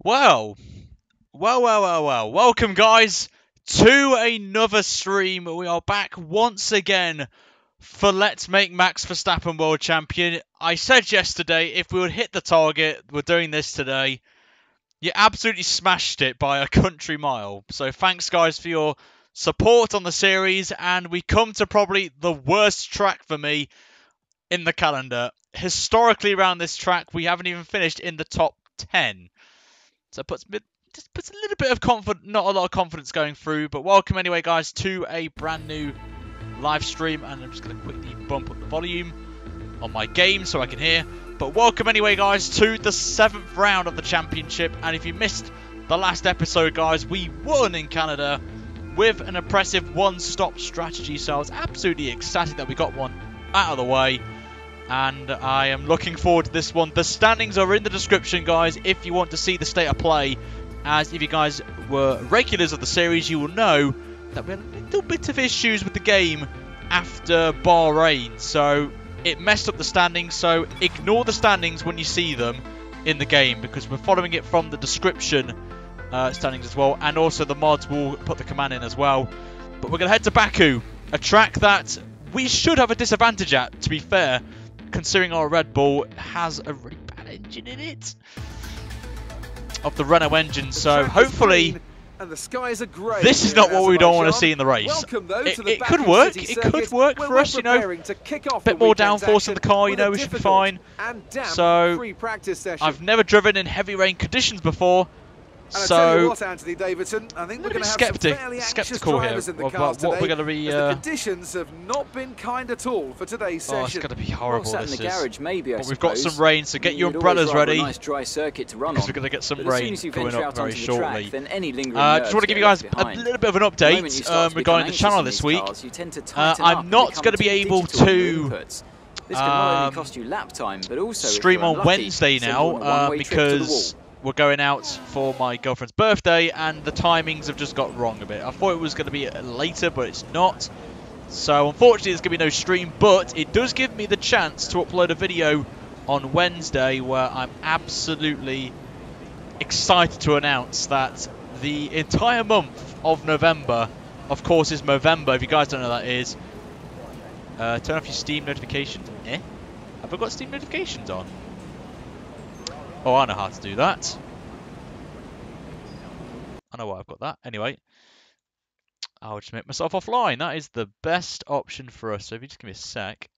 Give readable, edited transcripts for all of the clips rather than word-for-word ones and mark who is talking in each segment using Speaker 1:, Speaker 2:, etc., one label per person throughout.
Speaker 1: Well, welcome guys to another stream. We are back once again for Let's Make Max Verstappen World Champion. I said yesterday if we would hit the target, we're doing this today. You absolutely smashed it by a country mile. So thanks guys for your support on the series, and we come to probably the worst track for me in the calendar. Historically around this track, we haven't even finished in the top 10. So it puts a little bit of confidence, not a lot of confidence going through, but welcome anyway guys to a brand new live stream, and I'm just going to quickly bump up the volume on my game so I can hear. But welcome anyway guys to the 7th round of the championship, and if you missed the last episode guys, we won in Canada with an impressive one-stop strategy, so I was absolutely ecstatic that we got one out of the way. And I am looking forward to this one. The standings are in the description, guys, if you want to see the state of play. As if you guys were regulars of the series, you will know that we had a little bit of issues with the game after Bahrain. So it messed up the standings, so ignore the standings when you see them in the game, because we're following it from the description standings as well. And also the mods will put the command in as well. But we're going to head to Baku, a track that we should have a disadvantage at, to be fair, considering our Red Bull has a really bad engine in it, of the Renault engine, so hopefully
Speaker 2: and the skies are grey.
Speaker 1: This is not what we don't want to see in the race. It could work. It could work for us, you know. A bit more downforce in the car, you know, we should be fine. So I've never driven in heavy rain conditions before. So,
Speaker 2: what, Anthony Davidson, I think we're going to have
Speaker 1: skeptical here about what we're going to be.
Speaker 2: The conditions have not been kind at all for today's session.
Speaker 1: Oh, it's going to be horrible.
Speaker 3: Well, this
Speaker 1: in the
Speaker 3: garage, maybe,
Speaker 1: but we've got some rain, so get your umbrellas ready.
Speaker 3: Nice dry circuit to run
Speaker 1: because we're going to get some rain coming up very shortly.
Speaker 3: Just
Speaker 1: want to give you guys a little bit of an update regarding the channel this week. I'm not going to be able to stream on Wednesday now because we're going out for my girlfriend's birthday, and the timings have just got wrong a bit. I thought it was going to be later, but it's not. So unfortunately there's going to be no stream, but it does give me the chance to upload a video on Wednesday where I'm absolutely excited to announce that the entire month of November, of course, is Movember. If you guys don't know what that is, turn off your Steam notifications. Have I got Steam notifications on? Oh, I know how to do that. I know why I've got that. Anyway, I'll just make myself offline. That is the best option for us. So if you just give me a sec.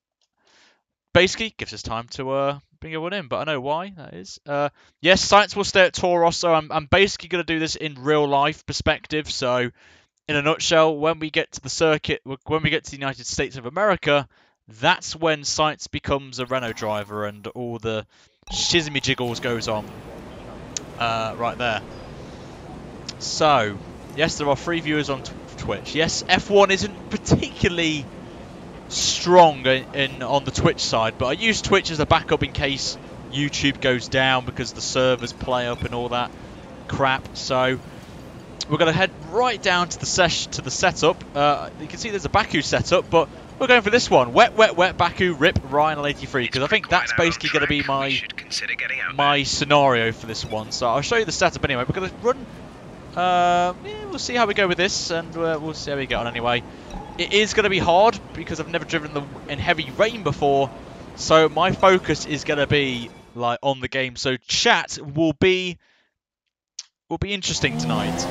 Speaker 1: Basically, gives us time to bring everyone in, but I know why that is. Yes, Science will stay at Toros, so I'm basically going to do this in real life perspective. So, in a nutshell, when we get to the circuit, when we get to the United States of America, that's when Science becomes a Renault driver and all the shizmy jiggles goes on right there. So yes, there are 3 viewers on Twitch. Yes, F1 isn't particularly strong on the Twitch side, but I use Twitch as a backup in case YouTube goes down because the servers play up and all that crap. So we're going to head right down to the setup. You can see there's a Baku setup, but we're going for this one. Wet, Baku, rip, Ryan 83, because I think that's basically going to be my scenario for this one. So I'll show you the setup anyway. We're going to run, we'll see how we go with this, and we'll see how we get on anyway. It is going to be hard, because I've never driven them in heavy rain before, so my focus is going to be like on the game. So chat will be interesting tonight.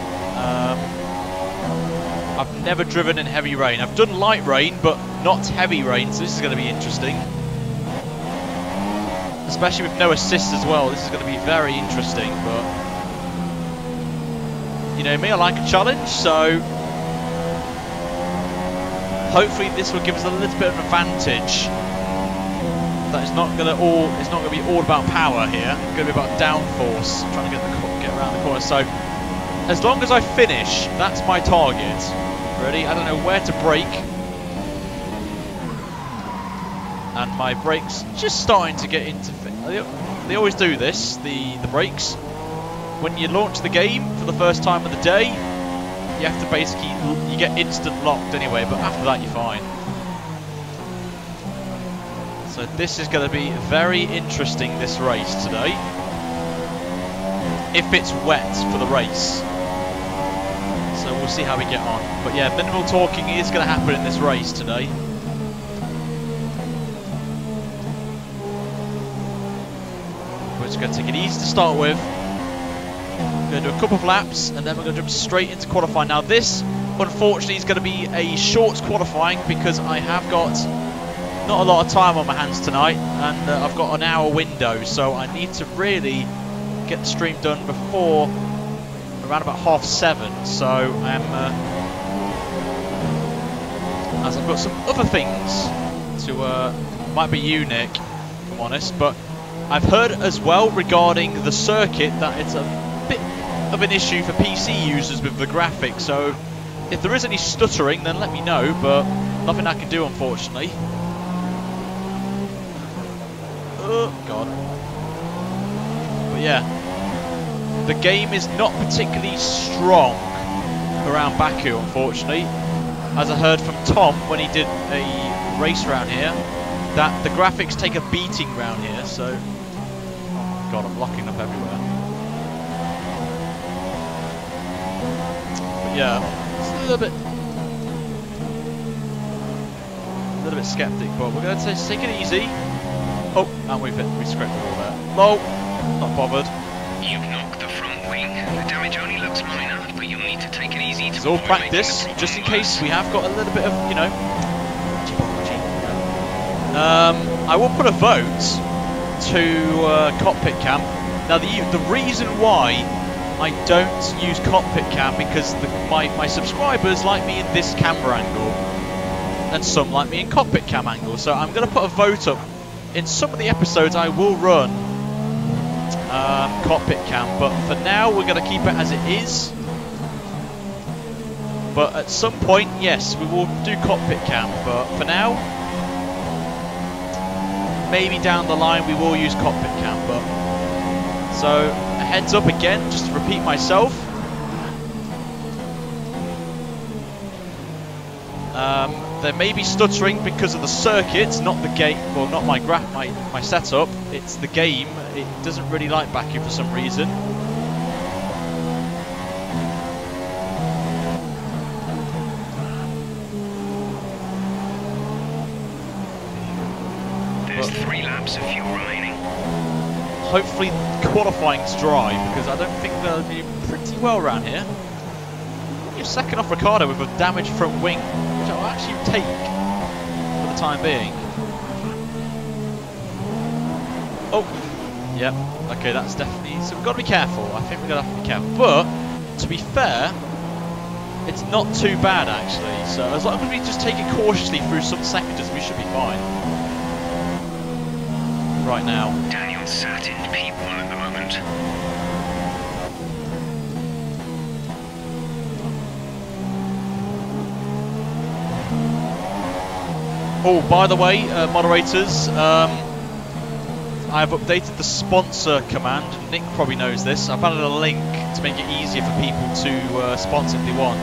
Speaker 1: I've never driven in heavy rain. I've done light rain, but not heavy rain, so this is going to be interesting. Especially with no assist as well. This is going to be very interesting, but you know me, I like a challenge, so hopefully this will give us a little bit of an advantage. That it's not going to be all about power here. It's going to be about downforce, trying to get around the corner. So as long as I finish, that's my target. Ready? I don't know where to brake. And my brakes just starting to get into... They always do this, the brakes. When you launch the game for the first time of the day, you have to basically... You get instant locked anyway, but after that you're fine. So this is going to be very interesting, this race today. if it's wet for the race. So we'll see how we get on. But yeah, minimal talking is going to happen in this race today. We're just going to take it easy to start with. We're going to do a couple of laps and then we're going to jump straight into qualifying. Now this, unfortunately, is going to be a short qualifying because I have got not a lot of time on my hands tonight and I've got an hour window, so I need to really get the stream done before around about 7:30. So I am, as I've got some other things to, might be you, Nick, if I'm honest, but I've heard as well regarding the circuit that it's a bit of an issue for PC users with the graphics. So if there is any stuttering, then let me know, but nothing I can do, unfortunately. Oh God. But yeah, the game is not particularly strong around Baku, unfortunately. As I heard from Tom when he did a race around here, that the graphics take a beating around here, so... Oh God, I'm locking up everywhere. But yeah, it's a little bit skeptic, but we're going to take it easy. Oh, and we scraped it all there. Low, not bothered.
Speaker 3: You've knocked the front wing. The damage only looks minor, but you'll need to take it easy to...
Speaker 1: It's all practice, just in case we have got a little bit of, you know... I will put a vote to cockpit cam. Now, the reason why I don't use cockpit cam because my subscribers like me in this camera angle, and some like me in cockpit cam angle. So I'm going to put a vote up. In some of the episodes, I will run cockpit cam, but for now, we're going to keep it as it is. But at some point, yes, we will do cockpit cam. But for now, maybe down the line, we will use cockpit cam. But so a heads up again, just to repeat myself. There may be stuttering because of the circuit, not the game. Well, not my setup. It's the game. It doesn't really like Baku for some reason.
Speaker 3: There's 3 laps of fuel remaining.
Speaker 1: Hopefully, qualifying's dry because I don't think they'll be pretty well around here. You're second off Ricciardo with a damaged front wing, which I'll actually take for the time being. Oh, yep. Okay, that's definitely... So we've got to be careful. I think we've got to have to be careful. But, to be fair, it's not too bad, actually. So as long as we just take it cautiously through some sectors, we should be fine. Right now.
Speaker 3: Daniel's sat in P1 at the moment.
Speaker 1: Oh, by the way, moderators, I have updated the sponsor command. Nick probably knows this. I've added a link to make it easier for people to sponsor if they want.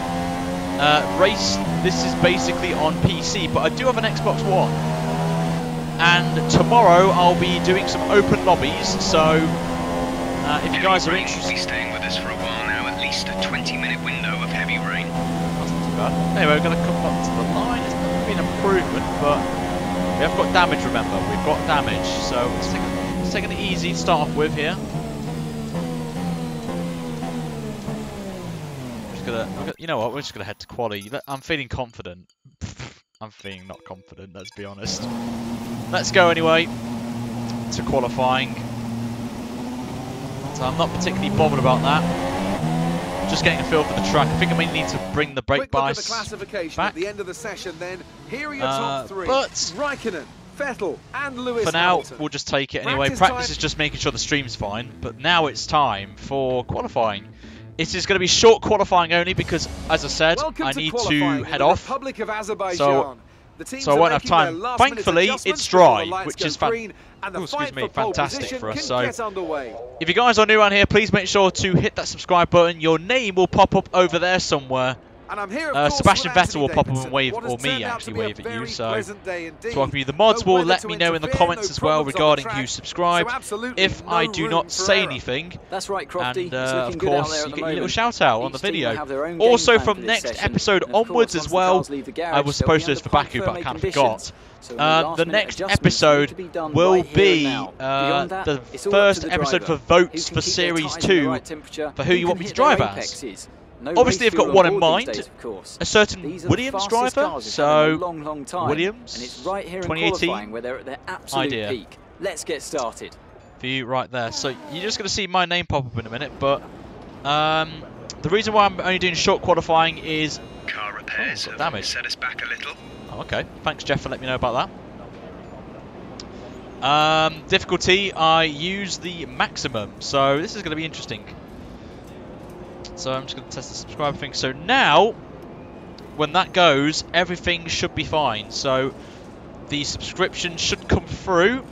Speaker 1: Race, this is basically on PC, but I do have an Xbox One. And tomorrow I'll be doing some open lobbies, so if you guys are interested...
Speaker 3: Heavy rain will be staying with us for a while now, at least a 20-minute window of heavy rain.
Speaker 1: That's not too bad. Anyway, we're going to come up to the line. It's not going to be an improvement, but we have got damage, remember. We've got damage, so let's take it easy to start off with here. You know what, we're just going to head to quali. I'm feeling confident. I'm feeling not confident, let's be honest. Let's go anyway to qualifying. So I'm not particularly bothered about that. Just getting a feel for the track. I think I may need to bring the brake bias
Speaker 2: the classification
Speaker 1: back.
Speaker 2: At the end of the session then. Here are your top 3.
Speaker 1: But
Speaker 2: Raikkonen, Vettel and Lewis
Speaker 1: for now,
Speaker 2: Hamilton.
Speaker 1: we'll just take it anyway. Practice is just making sure the stream's fine. But now it's time for qualifying. It is going to be short qualifying only because, as I said, I need to head off.
Speaker 2: Republic of Azerbaijan.
Speaker 1: So I won't have time. Thankfully, it's dry, which is fantastic for us. So if you guys are new around here, please make sure to hit that subscribe button. Your name will pop up over there somewhere
Speaker 2: And I'm here, of course,
Speaker 1: Sebastian
Speaker 2: with
Speaker 1: Vettel will
Speaker 2: Anthony
Speaker 1: pop up and
Speaker 2: Davidson.
Speaker 1: wave,
Speaker 2: What has
Speaker 1: or me
Speaker 2: turned out
Speaker 1: actually
Speaker 2: to be a
Speaker 1: wave at you.
Speaker 2: very
Speaker 1: So,
Speaker 2: pleasant day indeed.
Speaker 1: welcome you. The mods
Speaker 2: No
Speaker 1: will
Speaker 2: weather
Speaker 1: let
Speaker 2: to
Speaker 1: me know in the
Speaker 2: interfere,
Speaker 1: comments
Speaker 2: no
Speaker 1: as well
Speaker 2: problems on the
Speaker 1: regarding
Speaker 2: track,
Speaker 1: who subscribed.
Speaker 2: so absolutely
Speaker 1: If
Speaker 2: no
Speaker 1: I do
Speaker 2: room
Speaker 1: not
Speaker 2: for
Speaker 1: say
Speaker 2: error.
Speaker 1: anything,
Speaker 4: That's right, Crofty.
Speaker 1: and
Speaker 4: It's looking
Speaker 1: of
Speaker 4: good out
Speaker 1: course
Speaker 4: there
Speaker 1: you
Speaker 4: at
Speaker 1: get
Speaker 4: the
Speaker 1: your little
Speaker 4: moment.
Speaker 1: shout out on the
Speaker 4: Each team will
Speaker 1: video.
Speaker 4: have their own game
Speaker 1: Also
Speaker 4: plan
Speaker 1: from
Speaker 4: for this
Speaker 1: next
Speaker 4: session.
Speaker 1: episode
Speaker 4: And of course,
Speaker 1: onwards
Speaker 4: once
Speaker 1: as
Speaker 4: the
Speaker 1: well,
Speaker 4: cars leave the garage,
Speaker 1: I was
Speaker 4: they'll be
Speaker 1: supposed to do
Speaker 4: under
Speaker 1: this for
Speaker 4: pump
Speaker 1: Baku, but I
Speaker 4: firming
Speaker 1: kind of
Speaker 4: conditions.
Speaker 1: forgot.
Speaker 4: So any
Speaker 1: The
Speaker 4: last-minute
Speaker 1: next
Speaker 4: adjustments need
Speaker 1: episode
Speaker 4: to be done
Speaker 1: will
Speaker 4: right here and
Speaker 1: be
Speaker 4: now. Beyond that,
Speaker 1: the
Speaker 4: it's all up to
Speaker 1: first
Speaker 4: the
Speaker 1: episode
Speaker 4: driver,
Speaker 1: for votes
Speaker 4: who
Speaker 1: for
Speaker 4: can keep their
Speaker 1: Series
Speaker 4: tyres in the
Speaker 1: 2
Speaker 4: right temperature,
Speaker 1: for who you want me to
Speaker 4: can hit their
Speaker 1: drive as.
Speaker 4: apexes. No
Speaker 1: Obviously,
Speaker 4: race
Speaker 1: I've got
Speaker 4: fuel
Speaker 1: one
Speaker 4: on
Speaker 1: in
Speaker 4: board these
Speaker 1: mind,
Speaker 4: days, of course.
Speaker 1: a certain
Speaker 4: These are the
Speaker 1: Williams
Speaker 4: fastest
Speaker 1: driver.
Speaker 4: cars who've had in a
Speaker 1: So
Speaker 4: long time,
Speaker 1: Williams,
Speaker 4: and it's right here in
Speaker 1: 2018
Speaker 4: qualifying where they're at their absolute
Speaker 1: idea
Speaker 4: peak. Let's get started.
Speaker 1: for you right there. So you're just going to see my name pop up in a minute, but the reason why I'm only doing short qualifying is
Speaker 3: Car repairs
Speaker 1: got
Speaker 3: have
Speaker 1: damage.
Speaker 3: set us back a little.
Speaker 1: Oh, okay. Thanks, Jeff, for letting me know about that. Difficulty, I use the maximum, so this is going to be interesting. So I'm just going to test the subscriber thing. So now, when that goes, everything should be fine. So the subscription should come through,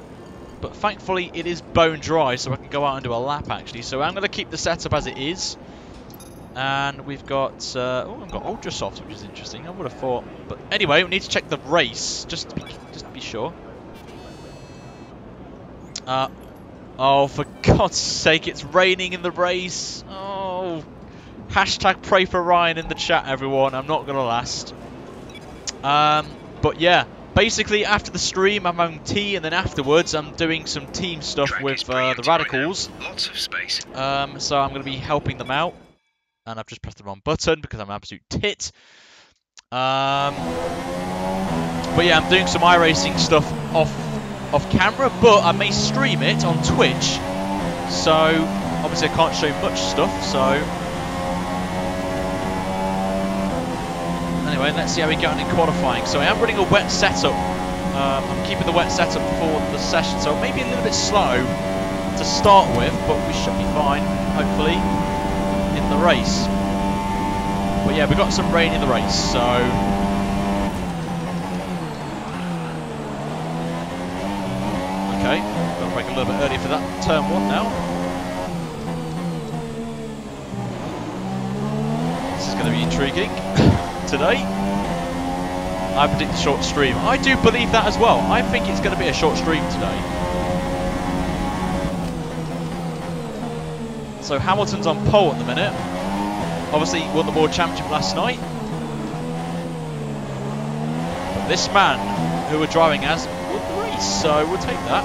Speaker 1: but thankfully it is bone dry, so I can go out and do a lap actually. So I'm going to keep the setup as it is. And we've got, we've got Ultra Soft, which is interesting. I would have thought, but anyway, we need to check the race just to be sure. Oh, for God's sake, it's raining in the race. Oh, hashtag pray for Ryan in the chat, everyone. I'm not gonna last. But yeah, basically after the stream, I'm having tea, and then afterwards, I'm doing some team stuff
Speaker 3: Track
Speaker 1: with
Speaker 3: is brilliant
Speaker 1: the
Speaker 3: right
Speaker 1: Radicals.
Speaker 3: now. Lots of space.
Speaker 1: So I'm going to be helping them out. And I've just pressed the wrong button because I'm an absolute tit. But yeah, I'm doing some iRacing stuff off camera, but I may stream it on Twitch. So obviously I can't show much stuff. So anyway, let's see how we get on in qualifying. So I am running a wet setup. I'm keeping the wet setup for the session, so maybe a little bit slow to start with, but we should be fine, hopefully, in the race. But yeah, we got some rain in the race, so okay, got to break a little bit early for that turn 1 now. This is going to be intriguing today. I predict a short stream. I do believe that as well. I think it's going to be a short stream today. So Hamilton's on pole at the minute. Obviously, he won the World Championship last night. But this man, who we're driving as, won the race, so we'll take that.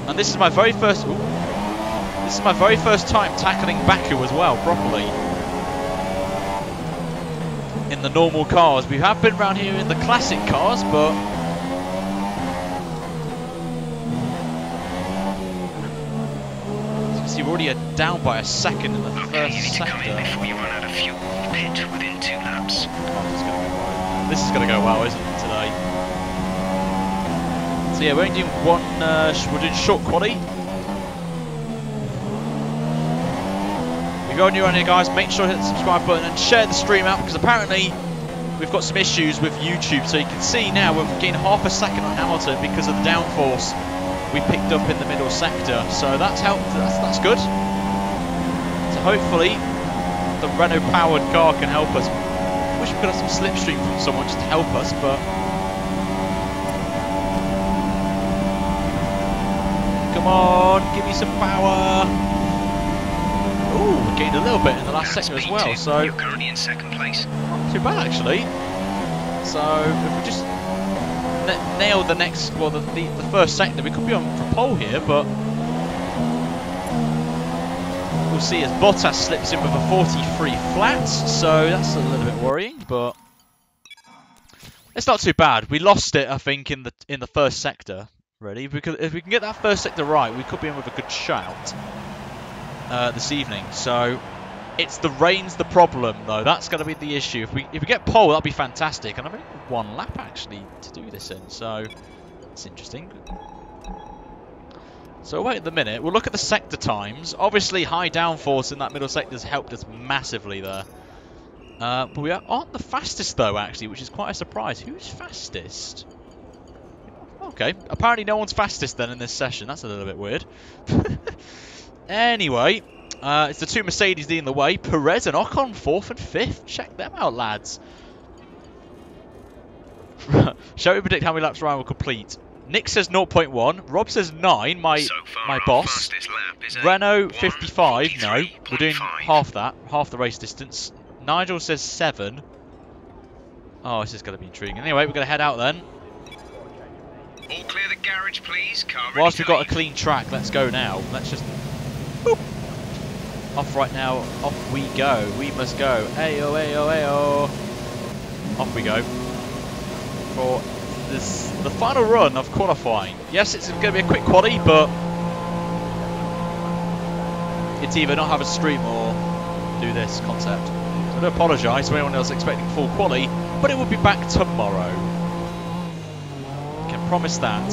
Speaker 1: And this is my very first. This is my very first time tackling Baku as well, properly. In the normal cars. We have been around here in the classic cars, but see, we're already down by a second in the
Speaker 3: Okay, you
Speaker 1: first
Speaker 3: need to come in
Speaker 1: sector.
Speaker 3: before you run out of fuel. Pit within 2 laps.
Speaker 1: Oh, this is going to go well, isn't it, today? So yeah, we're only doing one. We're doing short quali. If you're new around here, guys, make sure to hit the subscribe button and share the stream out, because apparently we've got some issues with YouTube. So you can see now we're getting half a second on Hamilton because of the downforce we picked up in the middle sector. So that's helped. That's good. So hopefully the Renault powered car can help us. I wish we could have some slipstream from someone just to help us, but come on, give me some power. Ooh, we gained a little bit in the last sector as well, so
Speaker 3: you're currently in 2nd place.
Speaker 1: not too bad actually. So if we just nail the next, well, the first sector, we could be on for pole here, but we'll see as Bottas slips in with a 43 flat, so that's a little bit worrying, but it's not too bad. We lost it, I think, in the first sector, really, because if we can get that first sector right, we could be in with a good shout this evening. So it's the rain's the problem, though. That's going to be the issue. If we get pole, that'll be fantastic. And I've only got 1 lap actually to do this in, so it's interesting. So wait a minute. We'll look at the sector times. Obviously, high downforce in that middle sector has helped us massively there. But we aren't the fastest though, actually, which is quite a surprise. Who's fastest? Okay, apparently no one's fastest then in this session. That's a little bit weird. Anyway, It's the two Mercedes leading the way. Perez and Ocon 4th and 5th. Check them out, lads. Shall we predict how many laps Ryan will complete? Nick says 0.1. Rob says 9. My boss. Renault 55. No, we're doing half that. Half the race distance. Nigel says 7. Oh, this is going to be intriguing. Anyway, we're going to head out then.
Speaker 3: All clear the garage, please. Car ready
Speaker 1: Whilst
Speaker 3: to
Speaker 1: we've got a
Speaker 3: leave.
Speaker 1: clean track, let's go now. Let's just... Boop. Off right now. Off we go. We must go. Ayo, ayo, ayo. Off we go. For this, the final run of qualifying. Yes, it's going to be a quick quali, but it's either not have a stream or do this concept. So I do apologise to anyone else expecting full quali, but it will be back tomorrow. I can promise that.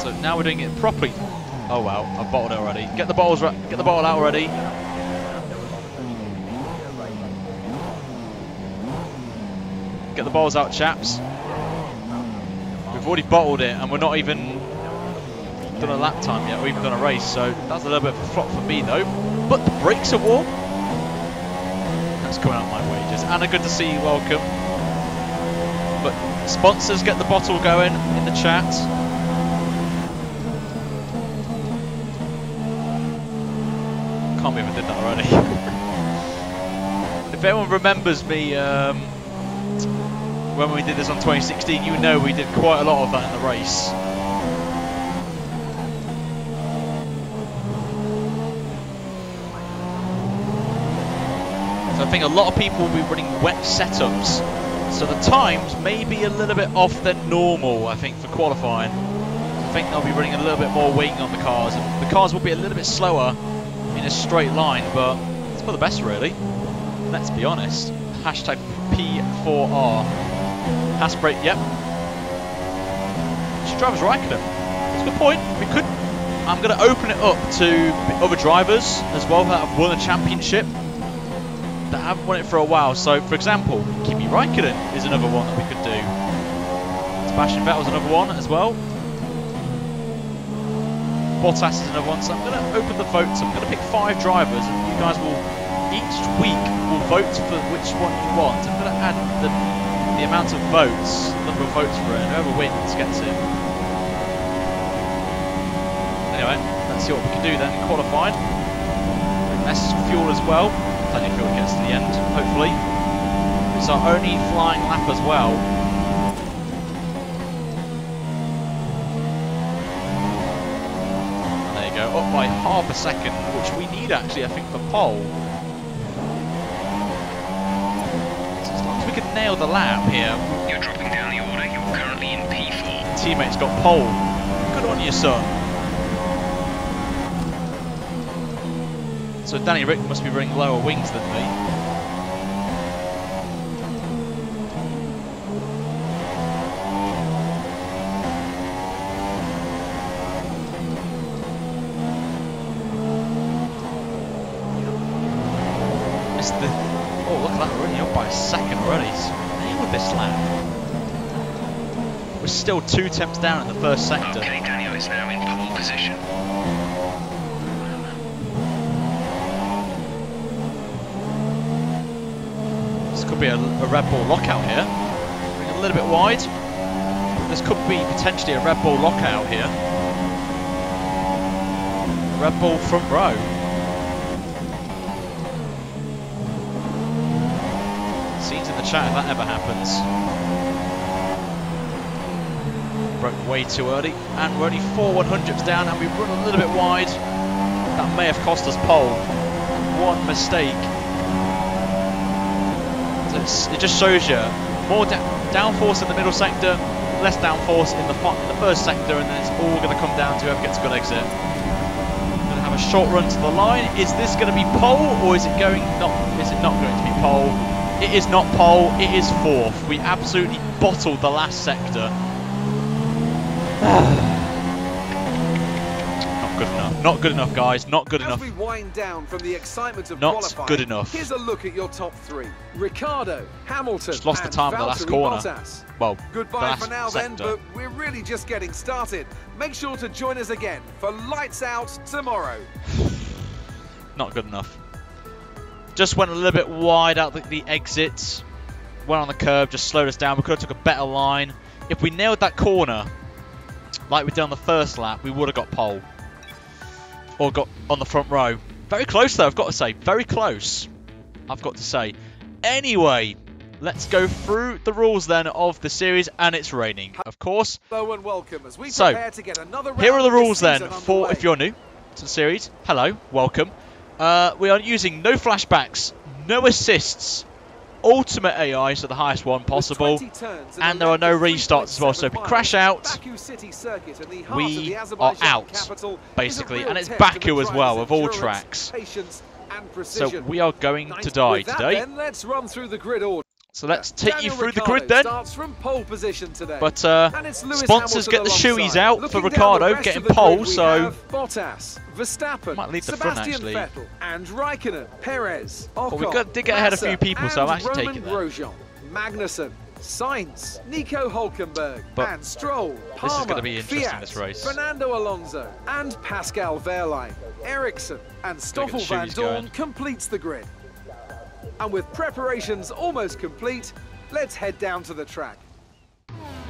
Speaker 1: So now we're doing it properly. Oh wow, I've bottled it already. Get the bottles, get the bottle out already. Get the balls out, chaps. We've already bottled it and we're not even done a lap time yet, or even done a race, so that's a little bit of a flop for me though. But the brakes are warm. That's coming out my wages. Anna, good to see you, welcome. But sponsors, get the bottle going in the chat. Can't believe I did that already. If anyone remembers me, when we did this on 2016, you know we did quite a lot of that in the race. So I think a lot of people will be running wet setups, so the times may be a little bit off than normal, I think, for qualifying. I think they'll be running a little bit more wing on the cars, and the cars will be a little bit slower in a straight line, but it's for the best really. Let's be honest. Hashtag P4R. Hasbrake, yep. Should drive as Raikkonen. That's a good point. We could. I'm going to open it up to other drivers as well that have won a championship, that haven't won it for a while. So, for example, Kimi Raikkonen is another one that we could do. Sebastian Vettel's another one as well. Bottas is another one. So I'm going to open the votes. I'm going to pick 5 drivers, and you guys will each week will vote for which one you want. I'm going to add the amount of votes, number of votes for it, and whoever wins gets it. Anyway, let's see what we can do then in qualifying. Less fuel as well. Plenty of fuel gets to the end, hopefully. It's our only flying lap as well. And there you go, up by half a second, which we need actually, I think, for pole. We could nail the lap here.
Speaker 3: You're dropping down the order. You're currently in P4.
Speaker 1: Teammate's got pole. Good on you, son. So Danny Rick must be running lower wings than me. Missed the... Oh, look at that, we're already up by a second already. Nailed this lap. We're still 2 tenths down in the first sector.
Speaker 3: Okay, Daniel is now in pole position.
Speaker 1: This could be a Red Bull lockout here. Bring it a little bit wide. This could be potentially a Red Bull lockout here. Red Bull front row. Scenes in the chat if that ever happens. Broke way too early, and we're only 4 100ths down, and we run a little bit wide. That may have cost us pole. One mistake. So it just shows you more downforce in the middle sector, less downforce in the first sector, and then it's all going to come down to whoever gets a good exit. We're going to have a short run to the line. Is this going to be pole, or is it going not? Is it not going to be pole? It is not pole. It is 4th. We absolutely bottled the last sector. Not good enough. Not good enough, guys. Not good enough.
Speaker 2: As we wind down from the excitement of
Speaker 1: Not
Speaker 2: qualifying,
Speaker 1: good enough.
Speaker 2: here's a look at your top three. Ricciardo, Hamilton,
Speaker 1: Just lost the
Speaker 2: and
Speaker 1: time in the last
Speaker 2: Valtteri
Speaker 1: corner.
Speaker 2: Bottas.
Speaker 1: Well,
Speaker 2: Goodbye
Speaker 1: the last
Speaker 2: for now
Speaker 1: sector.
Speaker 2: then, but we're really just getting started. Make sure to join us again for Lights Out tomorrow.
Speaker 1: Not good enough. Just went a little bit wide out the exits. Went on the curb, just slowed us down. We could have took a better line. If we nailed that corner, like we did on the first lap, we would have got pole. Or got on the front row. Very close though, I've got to say. Very close, I've got to say. Anyway, let's go through the rules then of the series, and it's raining, of course.
Speaker 2: Hello and welcome as we
Speaker 1: So,
Speaker 2: prepare to get another
Speaker 1: here are
Speaker 2: round
Speaker 1: the
Speaker 2: of this
Speaker 1: rules then
Speaker 2: season
Speaker 1: for
Speaker 2: underway.
Speaker 1: if you're new to the series. Hello, welcome. We are using no flashbacks, no assists, ultimate AI, so the highest one possible, and there are no restarts as well. So if we crash out, we are out, basically, and it's Baku as well, of all tracks. So we are going to die today.
Speaker 2: Let's run through the grid order.
Speaker 1: So let's take you
Speaker 2: Daniel
Speaker 1: through the
Speaker 2: Ricciardo
Speaker 1: grid then.
Speaker 2: starts from pole position today.
Speaker 1: But
Speaker 2: And it's Lewis
Speaker 1: sponsors
Speaker 2: Hamilton
Speaker 1: get the
Speaker 2: alongside.
Speaker 1: shoeies out
Speaker 2: Looking
Speaker 1: for
Speaker 2: down the
Speaker 1: Ricciardo
Speaker 2: rest
Speaker 1: getting
Speaker 2: of the
Speaker 1: pole,
Speaker 2: grid, we
Speaker 1: so
Speaker 2: have Bottas, Verstappen,
Speaker 1: might leave the front,
Speaker 2: Sebastian
Speaker 1: actually.
Speaker 2: Vettel, and Raikkonen, Perez, Ocon,
Speaker 1: we did get ahead of a few
Speaker 2: Massa,
Speaker 1: people, so I'm
Speaker 2: and
Speaker 1: actually
Speaker 2: Roman
Speaker 1: taking that.
Speaker 2: Grosjean, Magnussen, Sainz, Nico Hulkenberg,
Speaker 1: But
Speaker 2: and Stroll,
Speaker 1: this is
Speaker 2: Palmer,
Speaker 1: gonna be interesting,
Speaker 2: Fiat,
Speaker 1: this race.
Speaker 2: Fernando Alonso, and Pascal Wehrlein, Ericsson, and Stoffel
Speaker 1: the
Speaker 2: van
Speaker 1: shoeies
Speaker 2: Dorn
Speaker 1: going.
Speaker 2: completes the grid. And with preparations almost complete, let's head down to the track.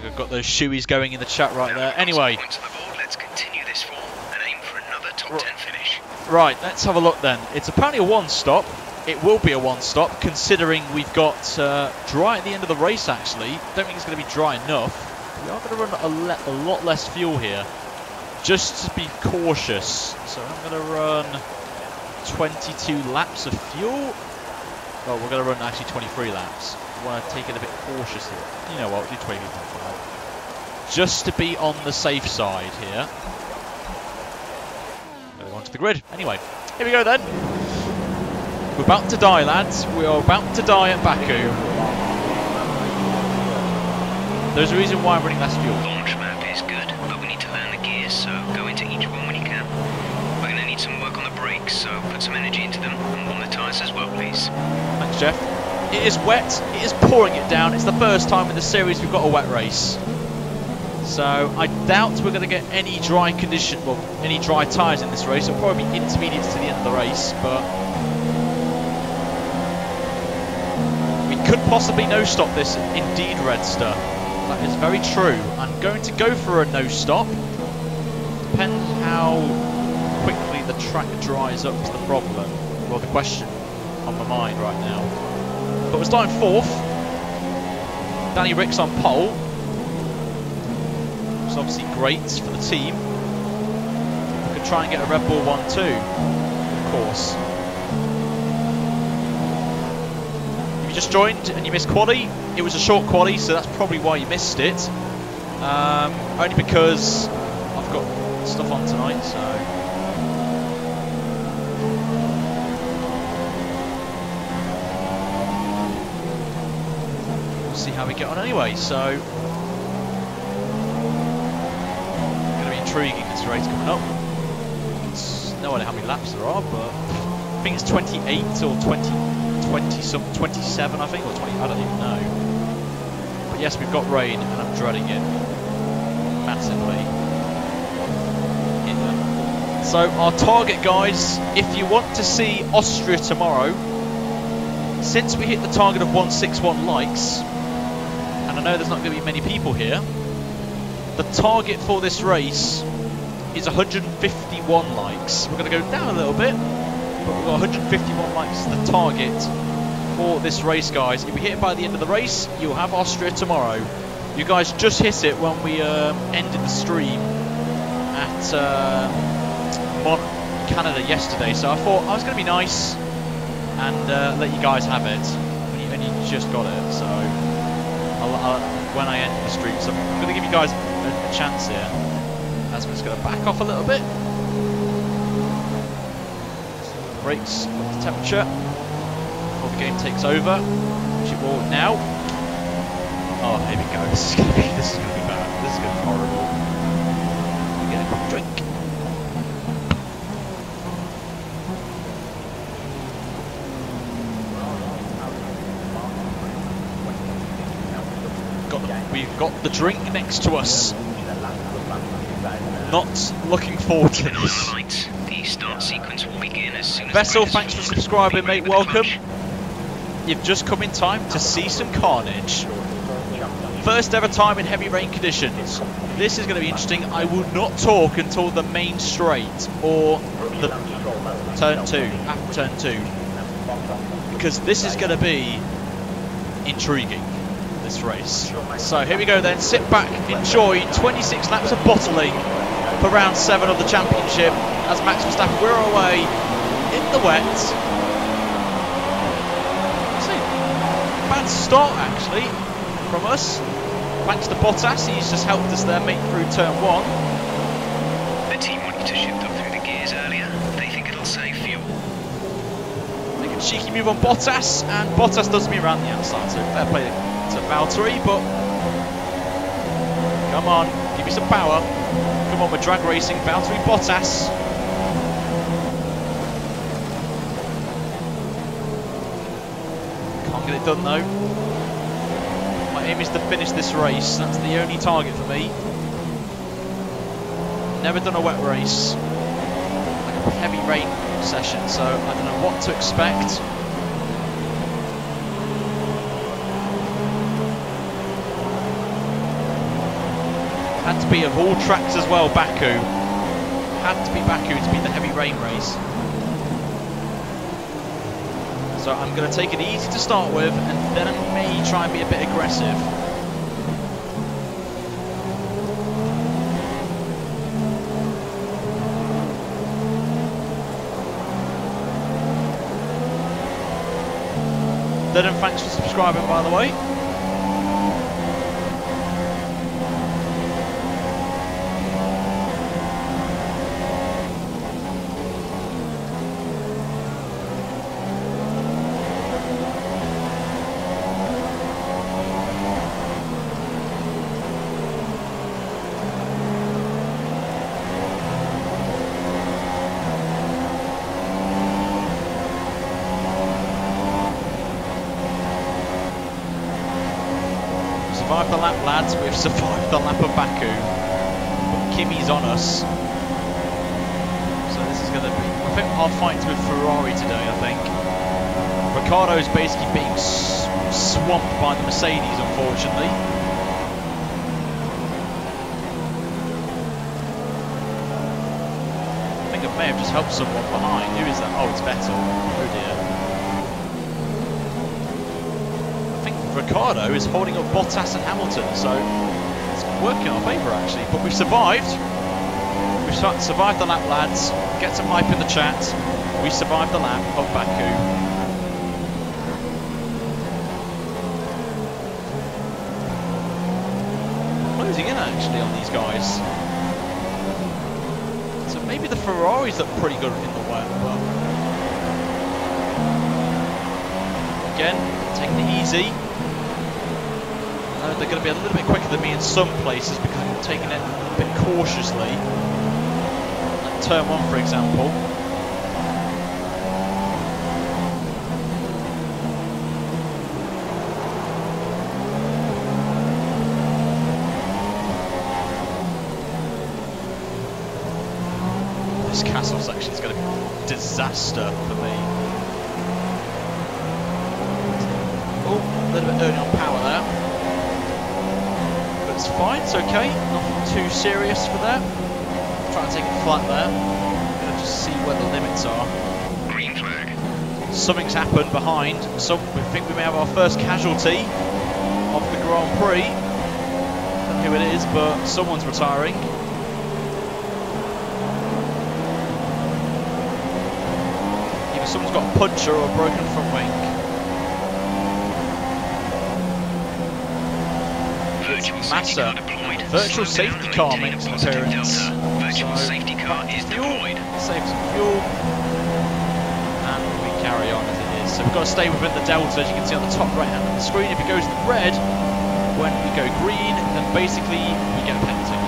Speaker 1: We've got those shoeies going in the chat right there. Anyway,
Speaker 3: Points on the board. Let's continue this form and aim for another top 10 finish.
Speaker 1: right, let's have a look then. It's apparently a one-stop. It will be a one-stop, considering we've got dry at the end of the race, actually. Don't think it's going to be dry enough. We are going to run a lot less fuel here, just to be cautious. So I'm going to run 22 laps of fuel. Well, we're going to run actually 23 laps. I want to take it a bit cautious here. You know what, we'll do 23.5. Just to be on the safe side here. Going on to the grid. Anyway, here we go then. We're about to die, lads. We are about to die at Baku. There's a reason why I'm running less fuel.
Speaker 3: Launch map is good, but we need to learn the gears, so go into each one when you can. We're going to need some work on the brakes, so put some energy into them, and warm the tyres as well, please.
Speaker 1: Thanks, Jeff. It is wet. It is pouring it down. It's the first time in the series we've got a wet race. So I doubt we're going to get any dry condition, well, any dry tyres in this race. It'll probably be intermediates to the end of the race, but we could possibly no-stop this. Indeed, Redster. That is very true. I'm going to go for a no-stop. Depends how quickly the track dries up is the problem. Well, the question on my mind right now. But we're starting 4th. Danny Rick's on pole. Which is obviously great for the team. We could try and get a Red Bull 1-2, of course. If you just joined and you missed quali, it was a short quali, so that's probably why you missed it. Only because I've got stuff on tonight, so... see how we get on anyway, so going to be intriguing this race coming up. It's no idea how many laps there are, but I think it's 28 or 27 I think, or 20, I don't even know. But yes, we've got rain and I'm dreading it massively. So our target, guys, if you want to see Austria tomorrow, since we hit the target of 161 likes, and I know there's not going to be many people here, the target for this race is 151 likes. We're going to go down a little bit, but we've got 151 likes as the target for this race, guys. If we hit it by the end of the race, you'll have Austria tomorrow. You guys just hit it when we ended the stream at Canada yesterday, so I thought I was going to be nice and let you guys have it, and you just got it, so when I end the stream, so I'm going to give you guys a chance here. As I'm just going to back off a little bit. Brakes, look at the temperature before the game takes over, which it will now. Oh, here we go. This is going to be bad. This is going to be horrible. Get a quick drink. We've got the drink next to us. Not looking forward to this.
Speaker 3: The start sequence will begin as soon as
Speaker 1: Vessel, thanks for subscribing, mate. Welcome. You've just come in time to see some carnage. First ever time in heavy rain conditions. This is going to be interesting. I will not talk until the main straight or the turn 2, after turn 2. Because this is going to be intriguing, this race. So here we go then. Sit back, enjoy 26 laps of bottling for round 7 of the championship as Max Verstappen, we're away in the wet. Bad start actually from us. Thanks to Bottas, he's just helped us there make through turn 1.
Speaker 3: The team wanted to shift up through the gears earlier. They think it'll save fuel.
Speaker 1: Make a cheeky move on Bottas, and Bottas does me around the outside, so fair play to Valtteri, but come on, give me some power. Come on, we're drag racing, Valtteri Bottas. Can't get it done though. My aim is to finish this race, that's the only target for me. Never done a wet race, like a heavy rain session, so I don't know what to expect. Had to be of all tracks as well, Baku. Had to be Baku to be the heavy rain race. So I'm going to take it easy to start with, and then I may try and be a bit aggressive. Dylan, thanks for subscribing, by the way. Survived the lap, lads. We've survived the lap of Baku. But Kimi's on us. So this is going to be... I think our fight's with Ferrari today, I think. Ricciardo's basically being swamped by the Mercedes, unfortunately. I think I may have just helped someone behind. Who is that? Oh, it's Vettel. Oh dear. Ricciardo is holding up Bottas and Hamilton, so it's working in our favour actually. But we've survived. We've survived the lap, lads. Get some hype in the chat. We survived the lap of Baku. Closing in actually on these guys. So maybe the Ferraris look pretty good in the wet, but again, taking it easy. They're going to be a little bit quicker than me in some places because I'm taking it a bit cautiously. Like turn 1, for example. This castle's actually going to be a disaster for me. Oh, a little bit early on power there. It's fine, it's okay, nothing too serious for that. Try and take it flat there. I'm going to just see where the limits are.
Speaker 3: Green flag.
Speaker 1: Something's happened behind. We think we may have our first casualty of the Grand Prix. I don't know who it is, but someone's retiring. Either someone's got a puncture or a broken front wing. Massa, virtual safety car makes an appearance.
Speaker 3: Virtual safety car is deployed.
Speaker 1: Save some fuel. And we carry on as it is. So we've got to stay within the delta, as you can see on the top right hand of the screen. If it goes to red, when we go green, then basically we get a penalty.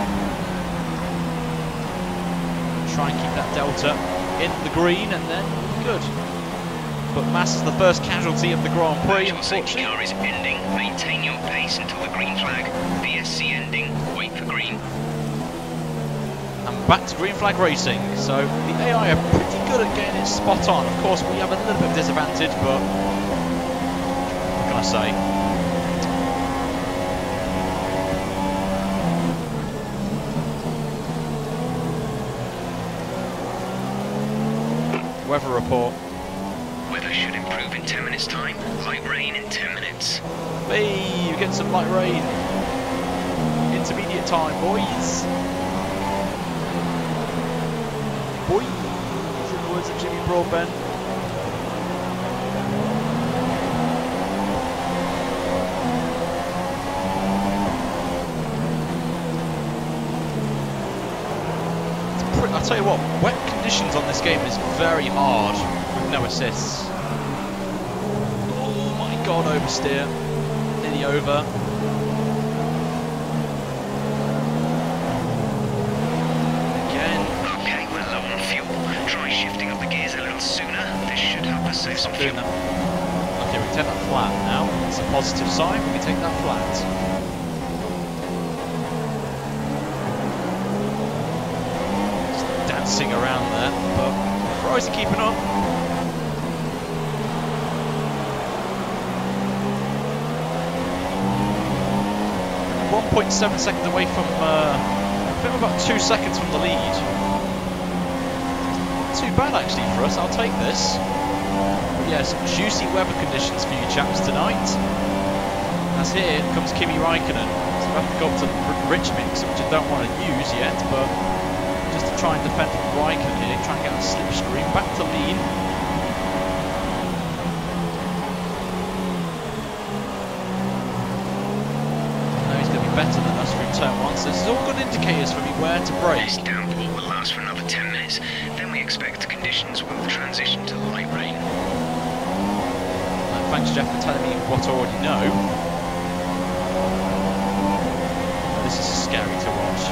Speaker 1: Try and keep that delta in the green, and then good. But Massa is the first casualty of the Grand Prix.
Speaker 3: Your safety car is ending. Maintain your pace until the green flag. VSC ending. Wait for green.
Speaker 1: And back to green flag racing. So the AI are pretty good at getting it spot on. Of course, we have a little bit of disadvantage, but what can I say? Weather report.
Speaker 3: Weather should improve in 10 minutes time. Light rain in 10 minutes.
Speaker 1: Hey, we're getting some light rain. Intermediate time, boys. Boys, in the words of Jimmy Broadbent. I'll tell you what, wet conditions on this game is very hard with no assists. Oh my god, oversteer. Nearly over. Again.
Speaker 3: Okay, we're low on fuel. Try shifting up the gears a little sooner. This should help us save some fuel.
Speaker 1: Okay, we can take that flat now. It's a positive sign, we can take that flat. Dancing around there, but Ferraris are keeping up. .7 seconds away from, I think we're about 2 seconds from the lead. Not too bad actually for us, I'll take this. But yes, juicy weather conditions for you chaps tonight. As here comes Kimi Raikkonen. So we have to go up to Rich Mix, which I don't want to use yet, but just to try and defend Raikkonen here, try and get a slipstream back to lead. I know he's going to be better than us through turn 1, so this is all good indicators for me where to brake.
Speaker 3: This downpour will last for another 10 minutes, then we expect conditions will transition to light rain.
Speaker 1: Thanks Jeff for telling me what I already know. This is scary to watch.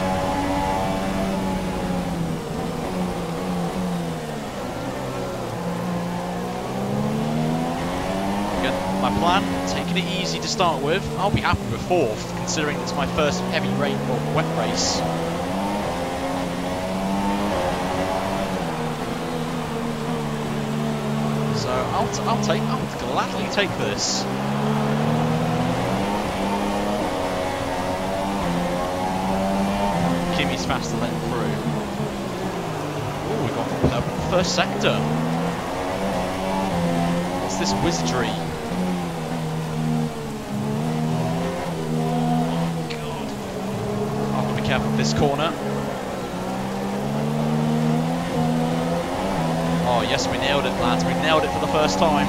Speaker 1: My plan, taking it easy to start with. I'll be happy with 4th, considering it's my first heavy rain or wet race. So I'll gladly take this. Kimi's faster than through. Oh, we've got the first sector. What's this wizardry? Careful of this corner. Oh yes, we nailed it lads, we nailed it for the first time.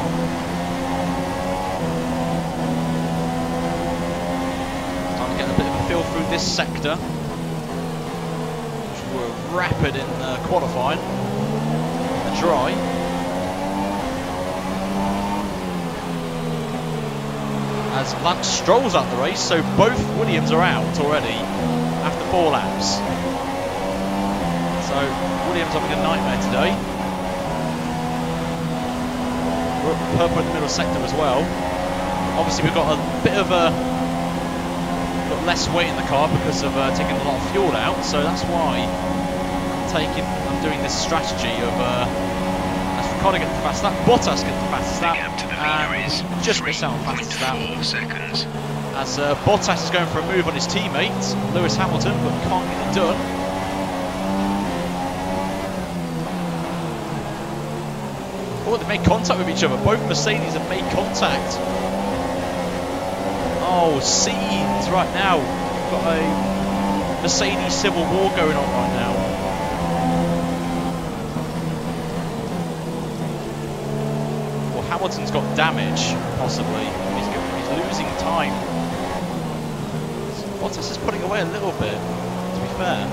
Speaker 1: Time to get a bit of a feel through this sector, which were rapid in qualifying, the dry. As Lance Stroll's out the race, so both Williams are out already after 4 laps. So Williams having a nightmare today. We're up purple in the middle sector as well. Obviously we've got a bit of got less weight in the car because of taking a lot of fuel out, so that's why I'm doing this strategy of Ricciardo getting the fastest lap, Bottas getting the fastest lap, and just miss out on fastest lap.
Speaker 3: Seconds.
Speaker 1: As Bottas is going for a move on his teammate, Lewis Hamilton, but can't get it done. Oh, they made contact with each other. Both Mercedes have made contact. Oh, scenes right now. We've got a Mercedes civil war going on right now. Well, Hamilton's got damage, possibly. He's losing time. Bottas is putting away a little bit, to be fair.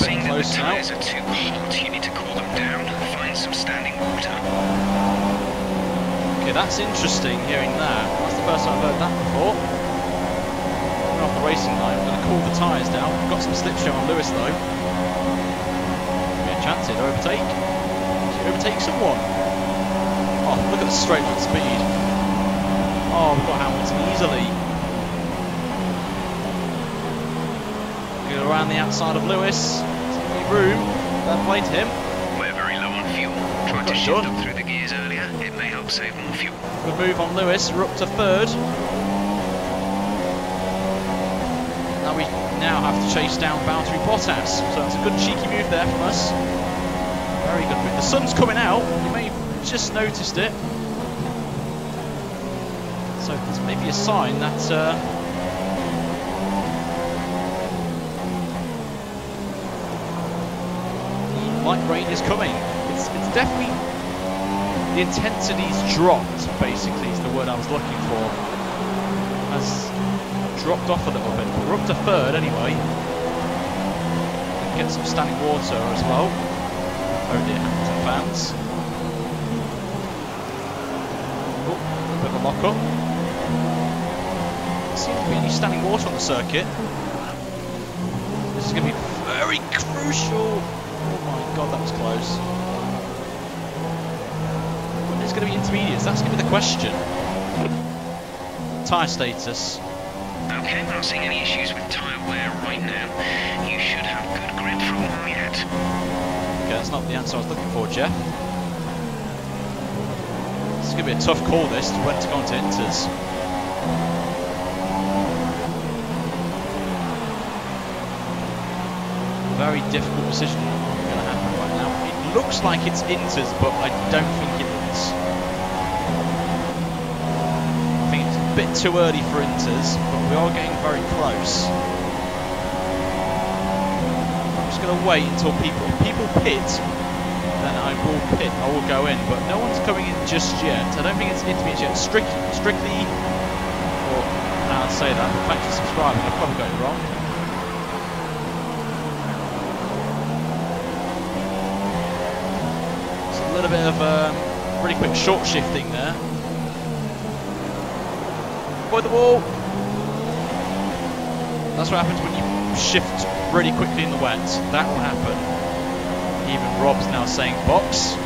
Speaker 1: a
Speaker 3: seeing
Speaker 1: bit
Speaker 3: that the
Speaker 1: close now.
Speaker 3: tyres are too hot, you need to cool them down, find some standing water.
Speaker 1: Okay, that's interesting hearing that. That's the first time I've heard that before. Coming off the racing line, I'm going to cool the tyres down. Got some slipstream on Lewis though. Be a chance here to overtake. Should overtake someone. Oh, look at the straight line speed. Oh, we've got Hamilton easily. Go around the outside of Lewis. There's room. Fair play to him.
Speaker 3: We're very low on fuel. Tried to shift up through the gears earlier. It may help save more fuel.
Speaker 1: Good move on Lewis. We're up to third. Now we have to chase down Valtteri Bottas. So that's a good cheeky move there from us. Very good move. The sun's coming out. You may have just noticed it. So it's maybe a sign that light rain is coming. It's definitely, the intensity's dropped, basically, is the word I was looking for. Has dropped off a little bit, but we're up to third anyway. Get some standing water as well. Oh dear, Hamilton fans. Oh, a bit of a lock up. There seems to be any standing water on the circuit. This is going to be very crucial. Oh my god, that was close. When it's going to be intermediates, that's going to be the question. Tyre status.
Speaker 3: Okay, we're not seeing any issues with tyre wear right now. You should have good grip for a while yet.
Speaker 1: Okay, that's not the answer I was looking for, Jeff. This is going to be a tough call, this, to when to go into inters. Very difficult decision going to happen right now. It looks like it's inters, but I don't think it is. I think it's a bit too early for inters, but we are getting very close. I'm just going to wait until if people pit, then I will pit. I will go in, but no one's coming in just yet. I don't think it's intermediate yet. Strictly, or I'll say that. Thanks for subscribing. I've probably got it wrong. A little bit of really quick short shifting there. Avoid the wall. That's what happens when you shift really quickly in the wet. That will happen. Even Rob's now saying box.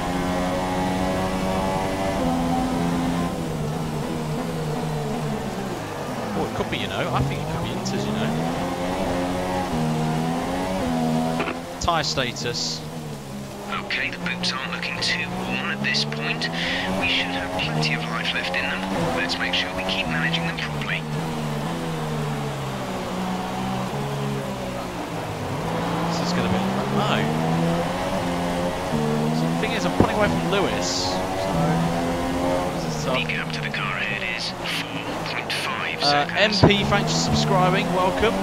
Speaker 1: Oh, it could be, you know. I think it could be inters, you know. Tyre status.
Speaker 3: Okay, the boots aren't looking too worn at this point. We should have plenty of life left in them. Let's make sure we keep managing them properly.
Speaker 1: This is going to be... No. So the thing is, I'm pulling away from Lewis. So...
Speaker 3: The gap to the car ahead is 4.5 seconds.
Speaker 1: MP, thanks for subscribing. Welcome.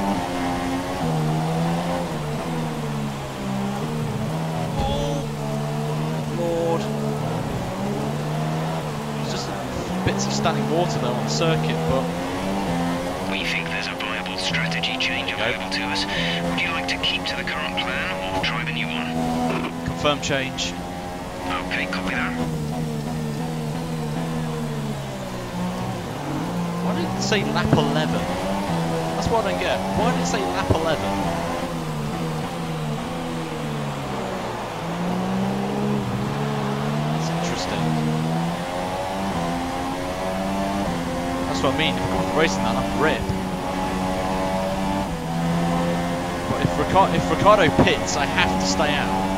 Speaker 1: Bits of standing water though on the circuit, but
Speaker 3: we think there's a viable strategy change available to us. Would you like to keep to the current plan or try the new one?
Speaker 1: confirm change.
Speaker 3: Okay, copy that.
Speaker 1: Why did it say lap 11? That's what I don't get. Why did it say lap 11? That's what I mean. If I'm racing that, I'm rip. But if Ricciardo pits, I have to stay out